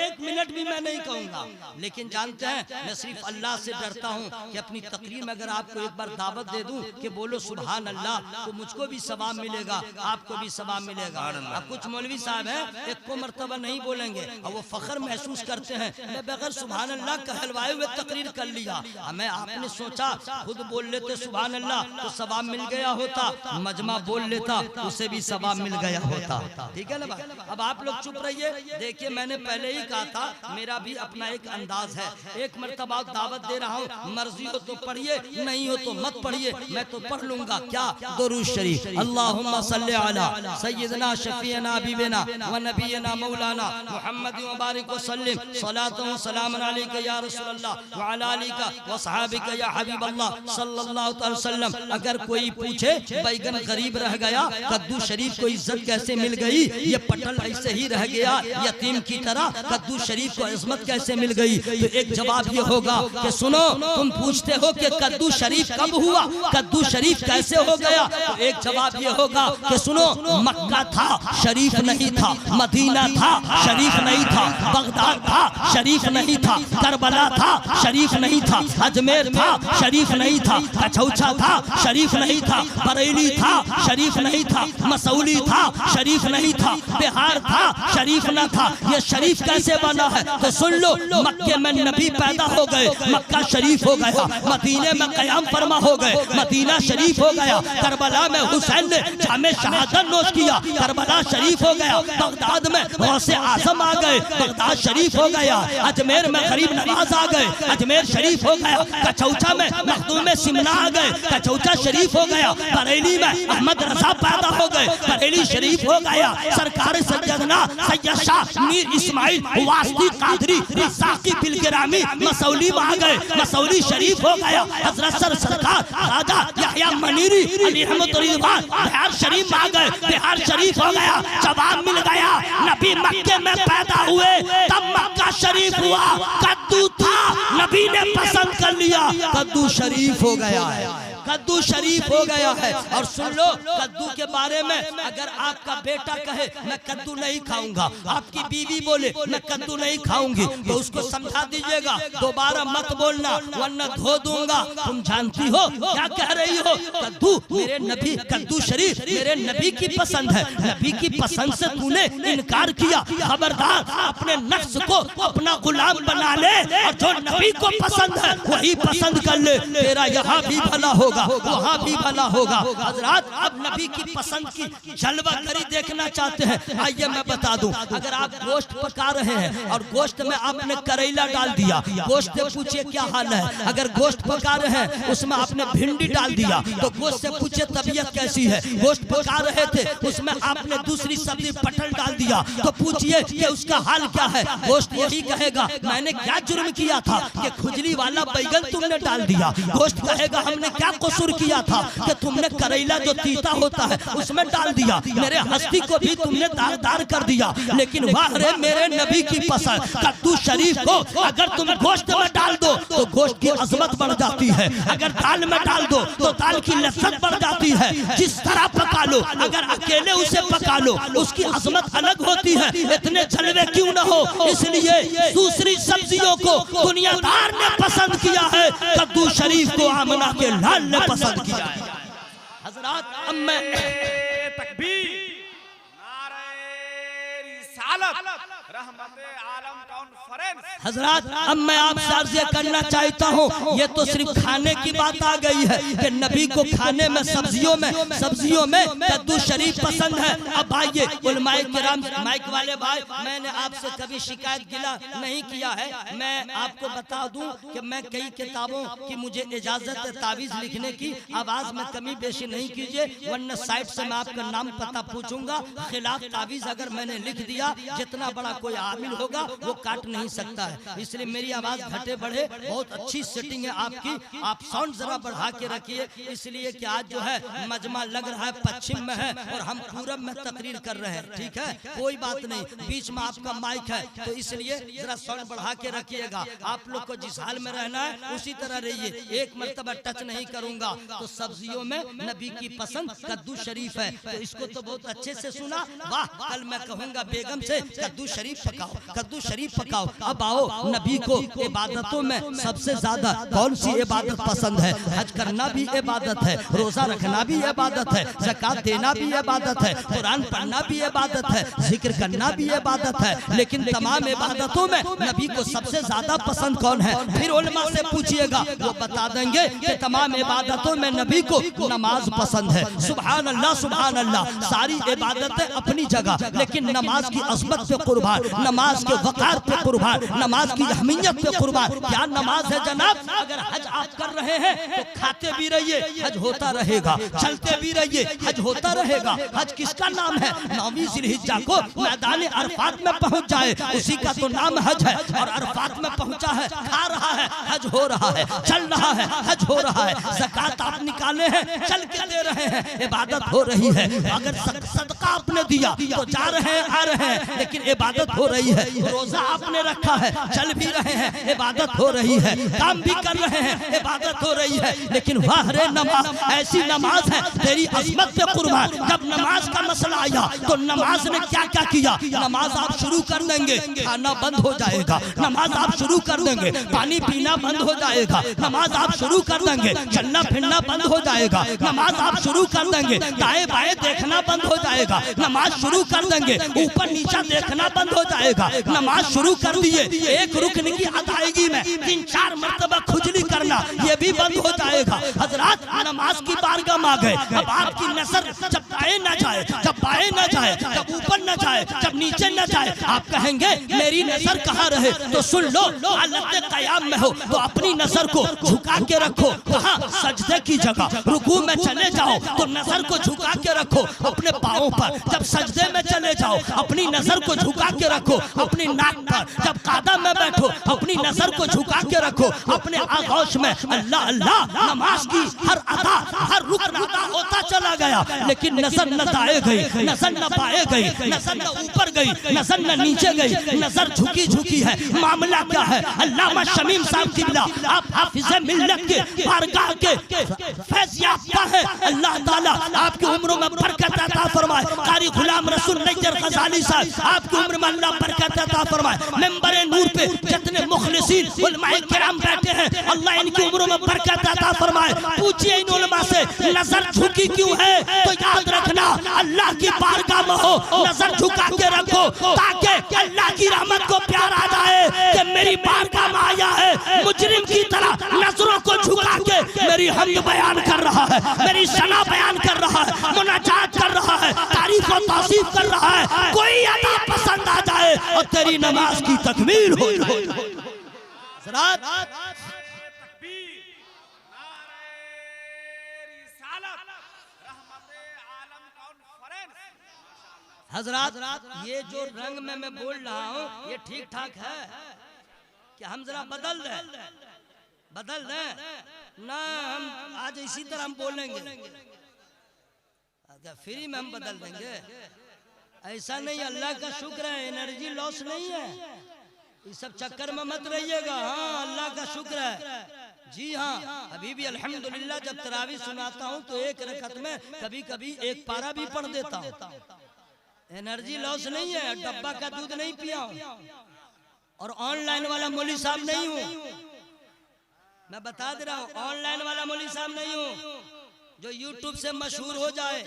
एक मिनट भी मैं नहीं कहूंगा। लेकिन जानते हैं, मैं सिर्फ अल्लाह से डरता हूँ कि अपनी तकरीर में अगर आपको एक बार दावत दे दूं कि बोलो सुभान अल्लाह, तो मुझको भी सवाब मिलेगा, आपको भी सवाब मिलेगा। अब कुछ मौलवी साहब हैं, एक को मर्तबा नहीं बोलेंगे और वो फख्र महसूस करते हैं, मैं बगैर सुभान अल्लाह कहलवाए हुए तकरीर कर लिया। हमें आपने सोचा खुद बोल लेते सुभान अल्लाह तो सवाब मिल गया होता, मजमा बोल लेता उसे भी सवाब मिल गया होता, ठीक है ना भाई? अब आप लोग चुप रहिए। देखिए, मैंने पहले ही कहा था मेरा भी अपना एक अंदाज है। एक मर्तबा दावत दे रहा हूँ, मर्जी हो तो पढ़िए, नहीं हो तो मत पढ़िए, मैं तो पढ़ लूंगा। क्या? दुरूद शरीफ, अल्लाहुम्मा सल्ली अला सय्यदना शफीना हबीबना व नबीना मौलाना मुहम्मद व बारिक व सल्लिम सलातु व सलाम अलैका या रसूलल्लाह व अला आलिका व सहाबिका या हबीबल्लाह सल्लल्लाहु अलैहि वसल्लम। अगर कोई पूछे बैगन गरीब रह गया, कद्दू शरीफ को इज्जत कैसे मिल गई, ये पटल ऐसे ही रह गया यतीम की तरह, कद्दू शरीफ को इज्जत कैसे मिल गई, तो एक जवाब ये होगा कि सुनो, तुम पूछते हो कि कद्दू शरीफ कब हुआ, कद्दू शरीफ कैसे हो गया, तो एक जवाब ये होगा कि सुनो, मक्का था शरीफ नहीं था, मदीना था शरीफ नहीं था, बगदाद था शरीफ नहीं था, करबला था शरीफ नहीं था, अजमेर था शरीफ नहीं था, कचौचा था शरीफ नहीं था, बरेली था शरीफ नहीं था, मसौली था शरीफ नहीं था, बिहार था शरीफ न था। ये शरीफ कैसे बना है? तो सुन लो, मक्के में नबी पैदा हो गए, मक्का शरीफ हो गया, मदीने में कयाम फरमा हो गए, मदीना शरीफ हो गया, करबला में हुसैन ने जामे शहादत नोश किया, करबला शरीफ हो गया, बगदाद में गौसे आजम आ गए, बगदाद शरीफ हो गया, अजमेर में गरीब नवाज आ गए, अजमेर शरीफ हो गया, कचौचा में मखदूम सिमना आ गए, कचौचा शरीफ हो गया, बरेली में अहमद रजा पैदा हो गए, बरेली शरीफ हो गया, सरकार सज्जदना सैयद शाह मीर इस्माइल वास्ती कादरी रज़ाकी बिलगिरामी मसौली में आ गए, मसौली शरीफ हो गया, हजरत सर सरकार राजा यहया मनीरी अली रहमत रिजवान बिहार शरीफ में आ गए, बिहार शरीफ हो गया। जवाब मिल गया, नबी मक्के में पैदा हुए तब मक्का शरीफ हुआ, कद्दू था नबी ने पसंद कर लिया, कद्दू शरीफ हो गया है, कद्दू शरीफ हो गया है। और सुन लो, कद्दू के बारे में अगर आपका बेटा कहे मैं कद्दू नहीं खाऊंगा, आपकी बीवी बोले मैं कद्दू नहीं खाऊंगी, तो उसको समझा दीजिएगा दोबारा मत बोलना वरना धो दूंगा। तुम जानती हो क्या कह रही हो? कद्दू मेरे नबी, कद्दू शरीफ मेरे नबी की पसंद है, नबी की पसंद से तूने इनकार किया, खबरदार अपने नफ्स को अपना गुलाम बना ले और जो नबी को पसंद है वही पसंद कर ले, तेरा यहाँ भी भला होगा वहाँ भी भला होगा। हजरात, अब नबी की पसंद की जलवा करी देखना चाहते हैं, आइए मैं बता दूं। अगर आप गोश्त पका रहे हैं और गोश्त में आपने करेला डाल दिया, गोश्त से पूछिए क्या हाल है। अगर गोश्त पका रहे हैं उसमें आपने भिंडी डाल दिया, तो गोश्त से पूछिए तबीयत कैसी है। गोश्त पका रहे थे उसमें आपने दूसरी सब्जी पटल डाल दिया, तो पूछिए कि उसका हाल क्या है। गोश्त यही कहेगा मैंने क्या जुर्म किया था कि खुजली वाला बैगन तुमने डाल दिया। गोश्त कहेगा हमने क्या कसूर किया था कि तुमने करेला जो तीता होता है उसमें डाल दिया, मेरे हस्ती को भी तुमने दागदार कर दिया। लेकिन वाह रे मेरे नबी की पसंद, कद्दू शरीफ को अगर तुम गोश्त में डाल दो तो गोश्त की अजमत बढ़ जाती है, अगर दाल में डाल दो तो दाल की लज्जत बढ़ जाती है। जिस तरह पका लो, अगर अकेले उसे पका लो उसकी अजमत अलग होती है, इतने जलवे क्यों न हो। इसलिए दूसरी सब्जियों को दुनियादार ने पसंद किया है, कद्दू शरीफ को आमना के लाल ने पसंद किया है। हजरात, अब मैं हजरात, अब मैं आपसे अर्ज़ करना चाहता हूँ, ये तो सिर्फ खाने की बात आ गई है कि नबी को खाने में सब्जियों में कद्दू शरीफ पसंद है। अब आइए उलमाए किराम, माइक वाले भाई, मैंने आपसे कभी शिकायत गिला नहीं किया है। मैं आपको बता दूं कि मैं कई किताबों की मुझे इजाजत है तावीज लिखने की, आवाज में कमी बेशी नहीं कीजिए, वरना साइड से मैं आपका नाम पता पूछूंगा। खिलाफ तावीज अगर मैंने लिख दिया, जितना बड़ा कोई आमिल होगा वो काट नहीं सकता है। इसलिए मेरी आवाज घटे बढ़े, बहुत अच्छी सेटिंग है आपकी, आप साउंड जरा बढ़ा के रखिए, इसलिए कि आज जो है मजमा लग रहा है पश्चिम में है और हम पूरब में तकरीर कर रहे हैं। ठीक है, कोई बात नहीं, बीच में आपका माइक है तो इसलिए जरा साउंड बढ़ा के रखिएगा। आप लोग को जिस हाल में रहना है उसी तरह रहिए, एक मर्तबा टच नहीं करूंगा। तो सब्जियों में नबी की पसंद कद्दू शरीफ है, तो इसको तो बहुत अच्छे से सुना। वाह, कल मैं कहूंगा बेगम से कद्दू शरीफ पकाओ, कद्दू शरीफ पकाओ। अब आओ, नबी को इबादतों में सबसे ज्यादा कौन सी इबादत पसंद है? हज करना भी इबादत है, रोजा रखना भी इबादत है, ज़कात देना भी इबादत है, कुरान पढ़ना भी इबादत है, जिक्र करना भी इबादत है। लेकिन तमाम इबादतों में नबी को सबसे ज्यादा पसंद कौन है? फिर उलमा से पूछिएगा, वो बता देंगे कि तमाम इबादतों में नबी को नमाज पसंद है। सुभान अल्लाह, सुभान अल्लाह। सारी इबादतें अपनी जगह, लेकिन नमाज की अज़मत पे कुर्बान, नमाज के वक़ार पे कुर्बान, नमाज की अहमियत पे कुर्बान। क्या नमाज है जनाब? अगर हज आप कर रहे हैं तो खाते भी रहिए, हज होता रहेगा, चलते भी रहिए, हज होता रहेगा। हज किसका नाम है? 9वीं ज़िलहिज्जा को मैदान अरफात में पहुंच जाए, उसी का तो नाम हज है। और अरफात में पहुंचा है, खा रहा है, हज हो रहा है, चल रहा है, हज हो रहा है। ज़कात आप निकाले हैं, चल के दे रहे हैं, इबादत हो रही है। अगर सदका आपने दिया तो जा रहे हैं, आ रहे हैं, लेकिन इबादत हो रही है। रोजा आपने रखा है, चल भी रहे हैं, इबादत हो रही है। काम भी कर रहे हैं, इबादत हो रही है। लेकिन वाह रे नमाज, ऐसी नमाज है तेरी अज़मत पे कुर्बान। जब नमाज का मसला आया तो नमाज ने क्या क्या किया? नमाज आप शुरू कर देंगे, खाना बंद हो जाएगा। नमाज आप शुरू कर देंगे, पानी पीना बंद हो जाएगा। नमाज आप शुरू कर देंगे, चलना फिरना बंद हो जाएगा। नमाज आप शुरू कर देंगे, दाएं बाएं देखना बंद हो जाएगा। नमाज शुरू कर देंगे, ऊपर नीचा देखना बंद हो जाएगा। नमाज शुरू कर दिए, एक रुकन की अदायगी में 3-4 मरतबा खुजली करना, ये भी बंद हो जाएगा। हजरात, नमाज की बारगाह में आ गए। अब आपकी नजर जब दाएं न जाए, जब बाएं न जाए, जब ऊपर न जाए, जब नीचे न जाए, आप कहेंगे मेरी नजर कहाँ रहे? तो सुन लो, हालत क़याम में हो तो अपनी नजर को झुका के रखो। कहाँ? सजदे की जगह। रुकू में चले जाओ तो नजर को झुका के रखो अपने पाँव पर। जब सजदे में चले जाओ अपनी नजर को झुका के रखो अपनी नाक पर। जब कादा में बैठो अपनी नजर को झुका के रखो अपने आगोश में। अल्लाह अल्लाह, नमाज की हर अदा, हर रुकन अदा होता चला गया, लेकिन नजर न दाएं गई, नजर न बाएं गई, नजर न ऊपर गई, नजर न नीचे गई, नजर झुकी झुकी है। मामला क्या है? अल्लामा शमीम साहब किबला, आप हाफिज़े मिल्लत के बारगाह के फैज़ याफ्ता है। अल्लाह ताला आपकी उम्रों में बरकत अता फरमाए। कारी गुलाम रसूल नैयर गज़ाली साहब, आपकी उम्र में अल्लाह बरकत अता फरमाए। मिंबर नूर पे जितने मुखलिसीन उलमाए किराम बैठे हैं, अल्लाह इनकी उम्रों में बरकत अता फरमाए। पूछिए इन उलमा से, नजर झुकी क्यों है? तो याद रखना, अल्लाह की बारगाह में हो, नजर झुका के रखो ताकि अल्लाह की रहमत को प्यार आ जाए कि मेरी बारगाह में आया है। मुजरिम की तरह नजरों को झुका के मेरी हम्द बयान कर रहा है, मेरी सना बयान कर रहा है, मुनाजात कर रहा है, तारीफ और तौसीफ कर रहा है। कोई अदा पसंद आ जाए और तेरी नमाज की तकमील हो। हजरात, ये जो रंग में मैं बोल रहा हूँ ये ठीक ठाक है कि हम जरा बदल दें ना? हम आज इसी तरह हम बोलेंगे, फ्री में हम बदल देंगे, ऐसा नहीं। अल्लाह का शुक्र है, एनर्जी लॉस नहीं है, इस सब चक्कर में मत रहिएगा। हाँ, अल्लाह का शुक्र है। जी हाँ, अभी भी अल्हम्दुलिल्लाह जब तरावी सुनाता हूँ तो एक रकत में कभी कभी एक पारा भी पढ़ देता हूँ। एनर्जी लॉस नहीं है, डब्बा का दूध नहीं पिया हूँ और ऑनलाइन वाला मौलवी साहब नहीं हूँ। मैं बता दे रहा हूँ, ऑनलाइन वाला मौलवी साहब नहीं हूँ जो यूट्यूब से मशहूर हो जाए।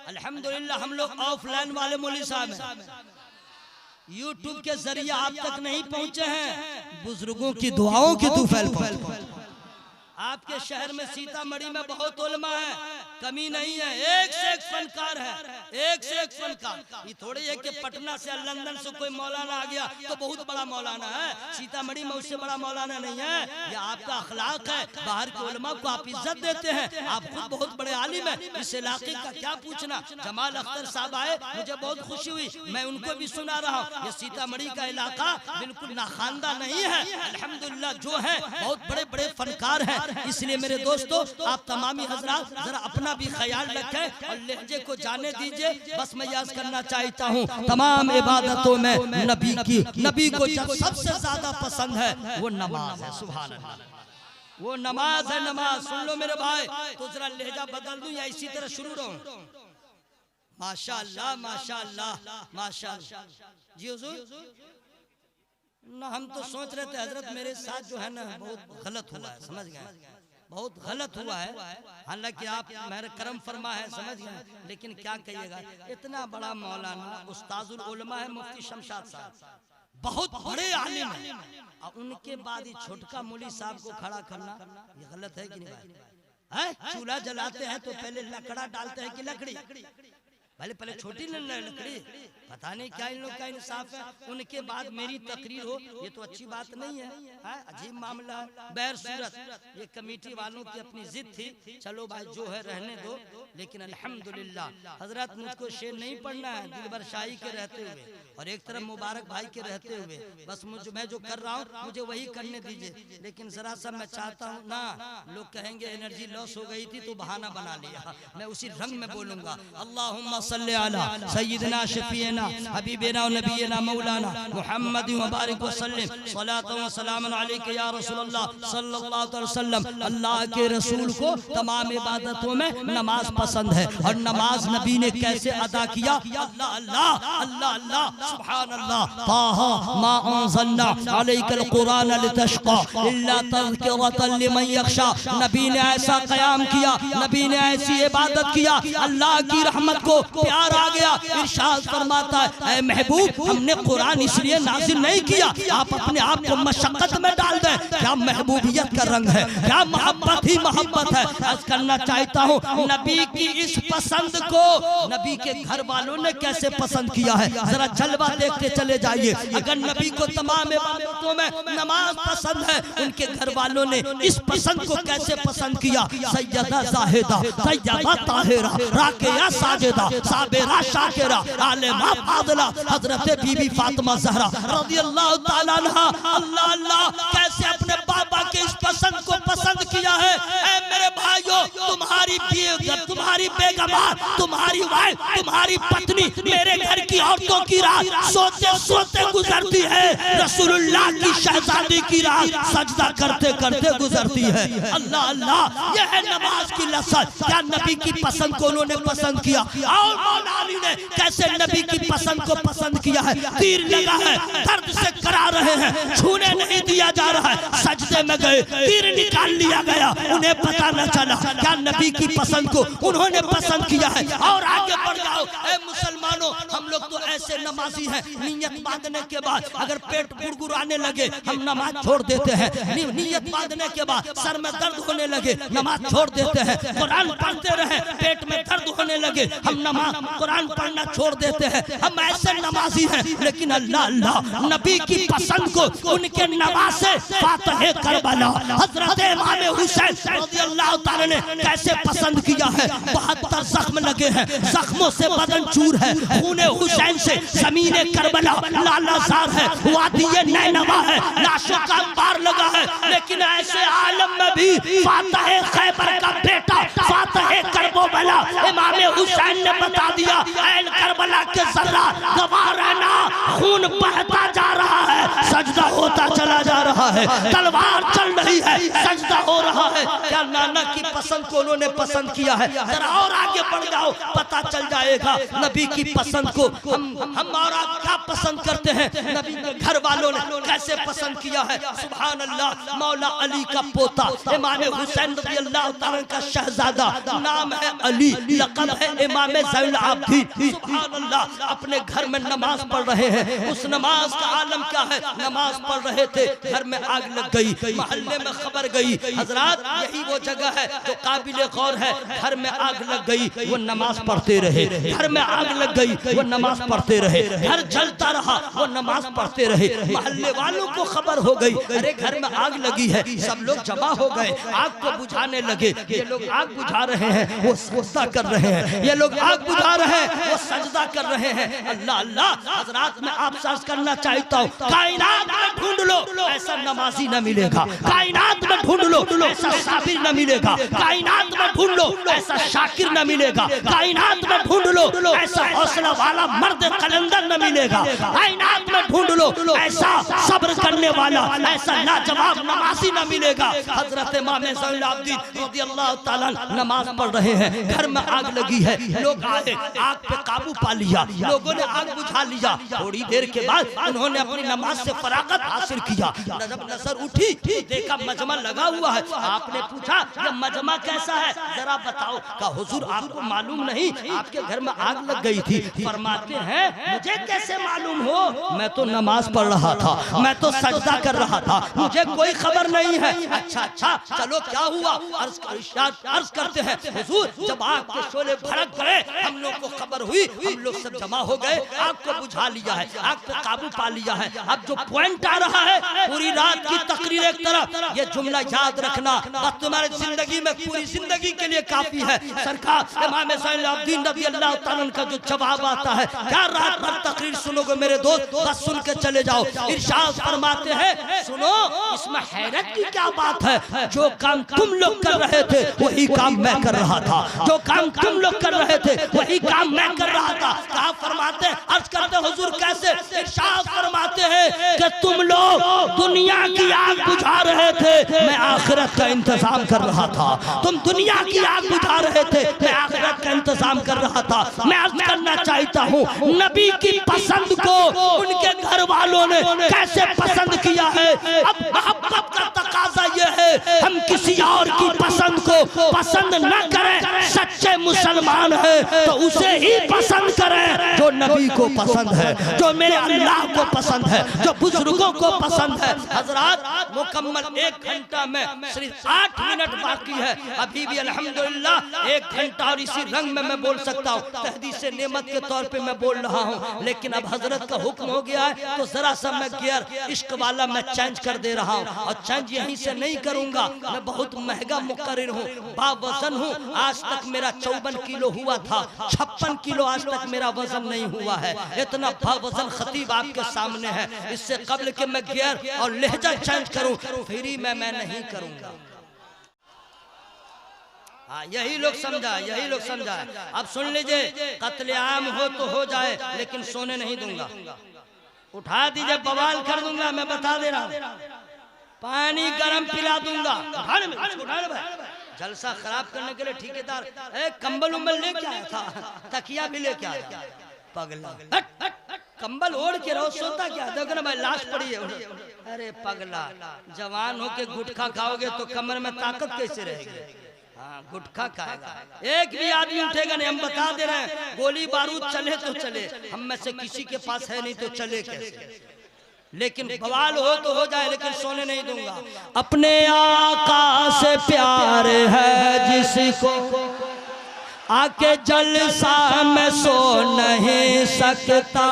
अल्हम्दुलिल्लाह हम लोग ऑफलाइन वाले मौलवी साहब हैं। यूट्यूब के जरिए आप तक नहीं पहुंचे हैं, बुजुर्गों की दुआओं की तूफैल पहुंचे। आपके शहर में सीतामढ़ी में बहुत उलमा है, कमी नहीं है, एक से एक फनकार है, एक से एक फनकार। ये थोड़ी है कि पटना से लंदन से कोई मौलाना आ गया तो बहुत बड़ा मौलाना है, सीतामढ़ी में उससे बड़ा मौलाना नहीं है। ये आपका अखलाक है, बाहर के उलमा को आप इज्जत देते हैं, आप खुद बहुत बड़े आलिम है, इस इलाके का क्या पूछना। जमाल अख्तर साहब आए, मुझे बहुत खुशी हुई, मैं उनको भी सुना रहा हूँ। ये सीतामढ़ी का इलाका बिल्कुल नाखानदा नहीं है, अल्हम्दुलिल्लाह जो है बहुत बड़े बड़े फनकार हैं। इसलिए मेरे दोस्तों, आप तमामी हजरात जरा अपना भी ख्याल रखें और लहजे को जाने दीजिए। बस मैं याद करना चाहता हूँ, तमाम इबादतों में नबी को जब सबसे ज्यादा पसंद है वो नमाज है। सुभान अल्लाह, वो नमाज है, नमाज। सुन लो मेरे भाई, तो जरा लहजा बदल दूं या इसी तरह शुरू रहूं? माशाअल्लाह माशाअल्लाह माशाअल्लाह जी हुजूर। ना हम तो सोच रहे थे हजरत मेरे साथ जो है ना बहुत गलत हुआ है, समझ गए, बहुत गलत हुआ है। हालांकि आप मेरे करम फरमा है, समझ गए, लेकिन क्या कहिएगा, इतना बड़ा मौलाना उस्ताजुल उलमा है मुफ्ती शमशाद साहब, बहुत बड़े आलिम है, और उनके बाद ही छोटका मौलवी साहब को खड़ा करना ये गलत है कि नहीं भाई? चूल्हा जलाते हैं तो पहले लकड़ा डालते हैं कि लकड़ी? पहले छोटी लकड़ी, पता नहीं क्या इन लोग का इंसाफ है। उनके बाद मेरी तकरीर हो, ये तो अच्छी बात नहीं है, अजीब मामला है। बहर सूरत ये कमेटी वालों की अपनी जिद थी, चलो भाई जो है रहने दो, लेकिन अल्हम्दुलिल्लाह हजरत मुझको शेर नहीं पढ़ना है दिलबर शाही के रहते हुए और एक तरफ मुबारक भाई के रहते हुए, बस मैं जो कर रहा हूँ मुझे वही करने दीजिए। लेकिन जरा सा मैं चाहता हूँ ना, लोग कहेंगे एनर्जी लॉस हो गई थी तो बहाना बना लिया, मैं उसी रंग में बोलूंगा। अल्लाहुम्मा सल्ली अला सय्यिदना शफीना हबीबना व नबीना मौलाना मुहम्मद व बारिक व सल्लिम सलातो व सलामन अलैका या रसूलुल्लाह सल्लल्लाहु अलैहि वसल्लम। अल्लाह के रसूल को तमाम इबादतों में नमाज पसंद है, और नमाज नबी ने कैसे अदा किया? अल्लाह अल्लाह अल्लाह अल्लाह सुभान अल्लाह। ताहा मा अंज़लना अलैकल कुरान लितशक़ा इल्ला तज़किरतन लिमन यख़शा। नबी ने ऐसा क़याम किया, नबी ने ऐसी इबादत किया, अल्लाह की रहमत को प्यार आ गया। इरशाद फरमाता है, ऐ महबूब हमने कुरान इसलिए नाज़िल नहीं किया आप अपने आप को मशक्कत में डाल दें। क्या महबूबियत का रंग है, क्या मोहब्बत ही मोहब्बत है। अर्ज़ करना चाहता हूँ, नबी की इस पसंद को नबी के घर वालों ने कैसे पसंद किया है, जरा जलवा देखते चले जाइए। अगर नबी को तमाम इबादतों में नमाज पसंद है, उनके घर वालों ने इस पसंद को कैसे पसंद किया? सैयदा जाहिदा, सैयदा ताहिरा, राकिया साजिदा, साबिरा शाकिरा, आलिमा फादिला, हजरत बीबी फातिमा ज़हरा रज़ियल्लाहु ताला अन्हा। अल्लाह अल्लाह कैसे अपने बाबा के इस पसंद को पसंद किया है। ऐ मेरे भाइयों, तुम्हारी बेगमार, तुम्हारी वाइफ, तुम्हारी पत्नी मेरे घर की औरतों की रात सोते सोते गुजरती है, रसूलुल्लाह की शहजादी की रात सजदा करते करते गुजरती है। अल्लाह अल्लाह, यह है नमाज की लज़्ज़त। क्या नबी की पसंद को उन्होंने पसंद किया? और मौला अली ने कैसे नबी की पसंद को पसंद किया है? तीर लगा है, दर्द से करा रहे हैं, छूने नहीं दिया जा रहा है, सजदे में गए, तीर निकाल लिया गया, उन्हें पता न चला। क्या नबी की पसंद को उन्होंने पसंद किया है? और आगे बढ़ जाओ ऐ मुसलमानों, हम लोग तो ऐसे नमाजी हैं, नियत बांधने के बाद अगर पेट गुड़गुड़ाने लगे हम नमाज छोड़ देते हैं, नियत बांधने के बाद सर में दर्द होने लगे नमाज छोड़ देते हैं, कुरान पढ़ते रहे पेट में दर्द होने लगे हम नमाज कुरान पढ़ना छोड़ देते हैं। हम ऐसे नमाजी हैं, लेकिन अल्लाह अल्लाह नबी की पसंद को उनके नवासे फातिह करबला हजरत इमाम हुसैन रज़ियल्लाहु ताला ने कैसे पसंद किया है। 72 जख्म लगे हैं, जख्मों से बदन चूर है, खूने हुसैन से ज़मीने करबला लालाज़ार है, वादिये नैनवा है, लाशों का अंबार लगा है। लेकिन ऐसे आलम में भी फातिह खैबर का बेटा फातिह करबला इमाम हुसैन ने बता दिया, ऐन करबला के ज़र्रा गवाह रहना, खून बहता जा रहा है, सजदा होता चला जा रहा है, तलवार चल रही है, सजदा हो रहा है। क्या नाना की पसंद को उन्होंने पसंद किया है? जरा और आगे बढ़ जाओ, पता चल जाएगा नबी की पसंद को हम और आप क्या पसंद करते हैं, नबी के घर वालों ने कैसे पसंद किया है। सुभान अल्लाह। मौला अली का पोता इमाम हुसैन रज़ियल्लाहु ताला का शहजादा नाम है अली, लक़ब है इमाम ज़ैनुल आबिदीन। सुभान अल्लाह, अपने घर में नमाज पढ़ रहे हैं। उस नमाज का आलम क्या है, नमाज पढ़ रहे थे, घर में आग लग गई, मोहल्ले में खबर गई। हजरात, यही वो जगह है जो काबिल गौर है। घर में आग लग गई, वो नमाज पढ़ते रहे। घर में आग लग गई, वो नमाज पढ़ते रहे। घर जलता रहा, वो नमाज पढ़ते रहे। मोहल्ले वालों को खबर हो गई, अरे घर में आग लगी है। सब लोग जमा हो गए, आग को बुझाने लगे। ये लोग आग बुझा रहे हैं, वो सजदा कर रहे हैं। ये लोग आग बुझा रहे हैं, वो सजदा कर रहे हैं। अल्लाह अल्लाह। हजरात, मैं आपसे अर्ज करना चाहता हूँ, कायनात में ढूंढ लो, ऐसा नमाजी न मिलेगा। कायनात में ढूंढ लो, ऐसा साबिर न मिलेगा। कायनात में ढूंढ लो, ऐसा शाकिर न मिलेगा। कायनात में ढूंढ लो, ऐसा हौसला वाला मर्द कलंदर न मिलेगा। कायनात में ढूंढ लो, ऐसा सब्र करने वाला, ऐसा लाजवाब नमाजी न मिलेगा। हजरत इमाम ज़ैनुल आबिदीन रज़ियल्लाहु ताला नमाज पढ़ रहे हैं, घर में आग लगी है। लोग आए, आग पे काबू पा लिया, लोगों ने आग बुझा लिया। थोड़ी देर के बाद उन्होंने अपनी नमाज से फरागत हासिल किया। जब नजर उठी, देखा मजमा लगा हुआ है। आपने पूछा, ये मजमा कैसा है, जरा बताओ। कहा, हुजूर आपको मालूम नहीं, आपके घर में आग लग गई थी। फरमाते हैं, मुझे कैसे मालूम हो, मैं तो नमाज पढ़ रहा था, मैं तो सजदा कर रहा था, मुझे कोई खबर नहीं है। अच्छा अच्छा, चलो क्या हुआ, अर्ज करते हैं, हुजूर जब आग के शोले भड़क गए, हम लोग को खबर हुई, हम लोग सब जमा हो गए, आग को बुझा लिया है, आग पे काबू पा लिया है। अब जो पॉइंट आ रहा है, पूरी रात की तकरीर एक तरफ, ये जुमला याद रखना, बस तुम्हारी जिंदगी में पूरी जिंदगी के लिए काफी है। सरकार इमाम ज़ैनुल आबिदीन रज़ियल्लाहु ताला का जो जवाब आता है, क्या रात भर तकरीर सुनोगे मेरे दोस्त, बस सुन के चले जाओ। इरशाद फरमाते हैं, सुनो, इसमें हैरत की क्या बात है, जो काम तुम लोग कर रहे थे वही काम मैं कर रहा था, जो काम तुम लोग कर रहे थे वही काम मैं कर रहा था। कहा, फरमाते अर्ज करते, हुजूर कैसे? इरशाद फरमाते हैं कि तुम लोग दुनिया की आग बुझा रहे थे, मैं आखिरत का इंतजाम कर रहा था। तुम दुनिया की आग बुझा रहे थे, मैं आखिरत का इंतजाम कर रहा था। मैं अर्ज करना चाहता हूँ, नबी की पसंद को उनके घर वालों ने कैसे पसंद किया है। अब मोहब्बत का तकाजा यह है, हम किसी और की पसंद को पसंद न करें। सच्चे मुसलमान है तो उसे ही पसंद करें जो नबी को पसंद है, जो मेरे अल्लाह को पसंद है, जो बुजुर्गों को पसंद है। हजरात, मुकम्मल 1 घंटा में सिर्फ 8 मिनट बाकी है। अभी भी अल्हम्दुलिल्लाह 1 घंटा और इसी रंग में मैं बोल सकता हूँ, तहदीसे नेमत के तौर पे मैं बोल रहा हूँ। लेकिन अब हजरत का हुक्म हो गया है तो जरा सा मैं गियर इश्क वाला मैं चेंज कर दे रहा हूँ। और चेंज यहीं से नहीं करूंगा, मैं बहुत महंगा मुकर्रिर हूँ, बावजन हूँ। आज तक मेरा 54 किलो हुआ था, 56 किलो आज तक मेरा वजन नहीं हुआ है। इतना बावजन खतीब आपके सामने है। इससे कबल के मैं गियर और लहजा चेंज करूं, फ्री में मैं नहीं करूंगा। हाँ, यही लोग समझा, यही लोग समझा। अब सुन लीजिए, कत्लेआम हो तो हो जाए, लेकिन सोने नहीं दूंगा। उठा दीजिए, बवाल कर दूंगा, मैं बता दे रहा हूँ। पानी गरम पिला दूंगा। जलसा खराब करने के लिए ठेकेदार कंबल उम्बल लेके आया था, तकिया भी लेके आया। पगला, कंबल ओढ़ के रहो, सोता क्या? देखो ना भाई, लाश पड़ी है। अरे पगला, जवान हो के गुटखा खाओगे तो कमर में ताकत कैसे रहेगी? हाँ, गुटखा खाएगा, एक भी आदमी उठेगा नहीं। हम बता दे रहे हैं, गोली बारूद चले तो चले, हम में से किसी के पास है नहीं तो चले कैसे? लेकिन बवाल हो तो हो जाए, लेकिन सोने नहीं दूंगा। अपने आका से प्यार है जिसको, आके जलसा में सो नहीं सकता।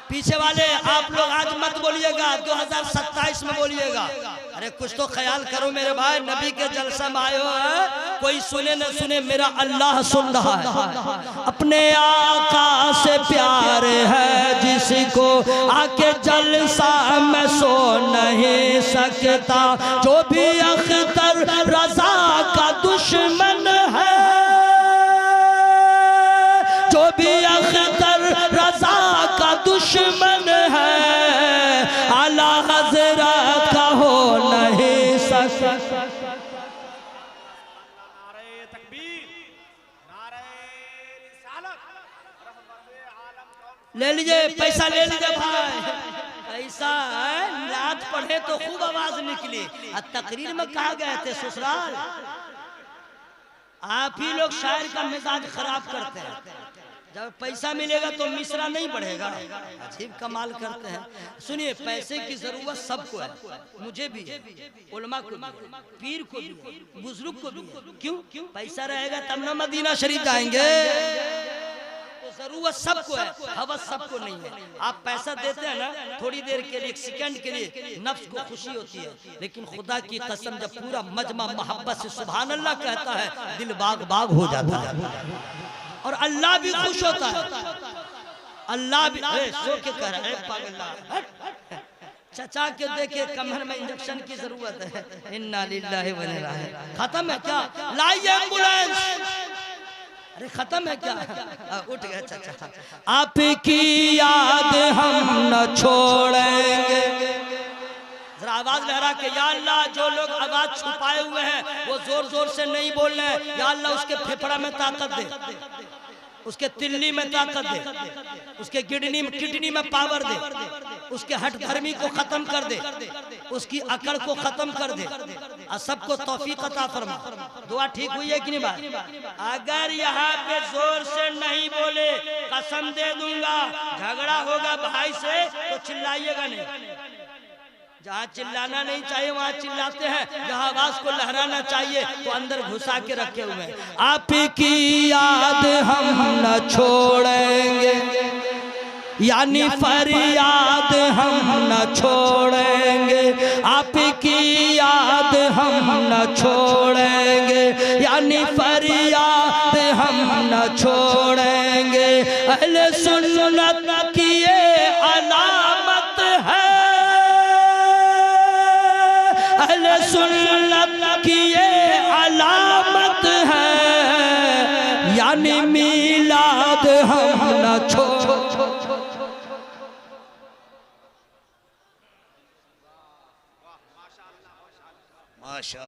पीछे वाले आप लोग आज मत बोलिएगा, 2027 में बोलिएगा। अरे कुछ तो ख्याल करो मेरे भाई, नबी के जलसा में आए हो, कोई सुने न सुने, मेरा अल्लाह सुन रहा है। अपने आका से प्यार है जिसको, आके जलसा में सो नहीं सकता। जो भी अख्तर रजा का दुश्मन है, जो भी अख्तर रजा का दुश्मन है, आला हज़रत का हो नहीं सकता। ले लीजिए पैसा, ले लीजिए भाई, पैसा नात पढ़े तो खूब आवाज निकली। तकरीर में कहा गए थे ससुराल, आप ही लोग शायर का मिजाज खराब करते हैं। जब पैसा मिलेगा तो मिसरा नहीं बढ़ेगा। अजीब कमाल करते हैं। सुनिए, पैसे की जरूरत सबको है, मुझे भी है, उलमा को भी है, पीर को भी है, बुजुर्ग को भी है। क्यों? पैसा रहेगा तब ना मदीना शरीफ जाएंगे। तो जरूरत सबको है, हवस सबको नहीं है। आप पैसा देते हैं ना थोड़ी देर के लिए, एक सेकंड के लिए, नफ्स को खुशी होती है, लेकिन खुदा की कसम जब पूरा मजमा मोहब्बत से सुभान अल्लाह कहता है, दिल बाग बाग हो जाता है और अल्लाह भी खुश होता है। अल्लाह भी सो के कह रहा है, पागल चचा के देखे कमर में इंजेक्शन की जरूरत है। इन्ना लिल्लाहि व इन्ना इलैहि राजिऊन। खत्म है क्या? लाइए एम्बुलेंस। अरे खत्म है क्या? उठ गया चाचा। आपकी याद हम न छोड़ेंगे। जरा आवाज लहरा के, या अल्लाह जो लोग आवाज छुपाए हुए हैं वो जोर जोर से नहीं बोल रहे हैं। या अल्लाह उसके फेफड़ा में ताकत दे, उसके तिल्ली में ताकत दे, उसके किडनी में पावर दे, उसके हट धर्मी को खत्म कर दे, उसकी अकड़ को खत्म कर दे और सबको तौफीक अता फरमा। दुआ ठीक हुई है कि नहीं बात? अगर यहाँ पे जोर से नहीं बोले कसम दे दूंगा झगड़ा होगा भाई से तो चिल्लाइएगा नहीं। जहाँ चिल्लाना नहीं चाहिए वहाँ चिल्लाते हैं, जहाँ आवाज को लहराना चाहिए तो अंदर घुसा के रखे हुए हैं। आपकी याद हम न छोड़ेंगे, यानी फरियाद हम न छोड़ेंगे। आपकी याद हम न छोड़ेंगे, यानी फरियाद हम न छोड़ेंगे। अहले सुन्नत की ये अलामत है, अहले सुन्नत की ये अलामत है, यानी मीलाद हम न छोड़ेंगे।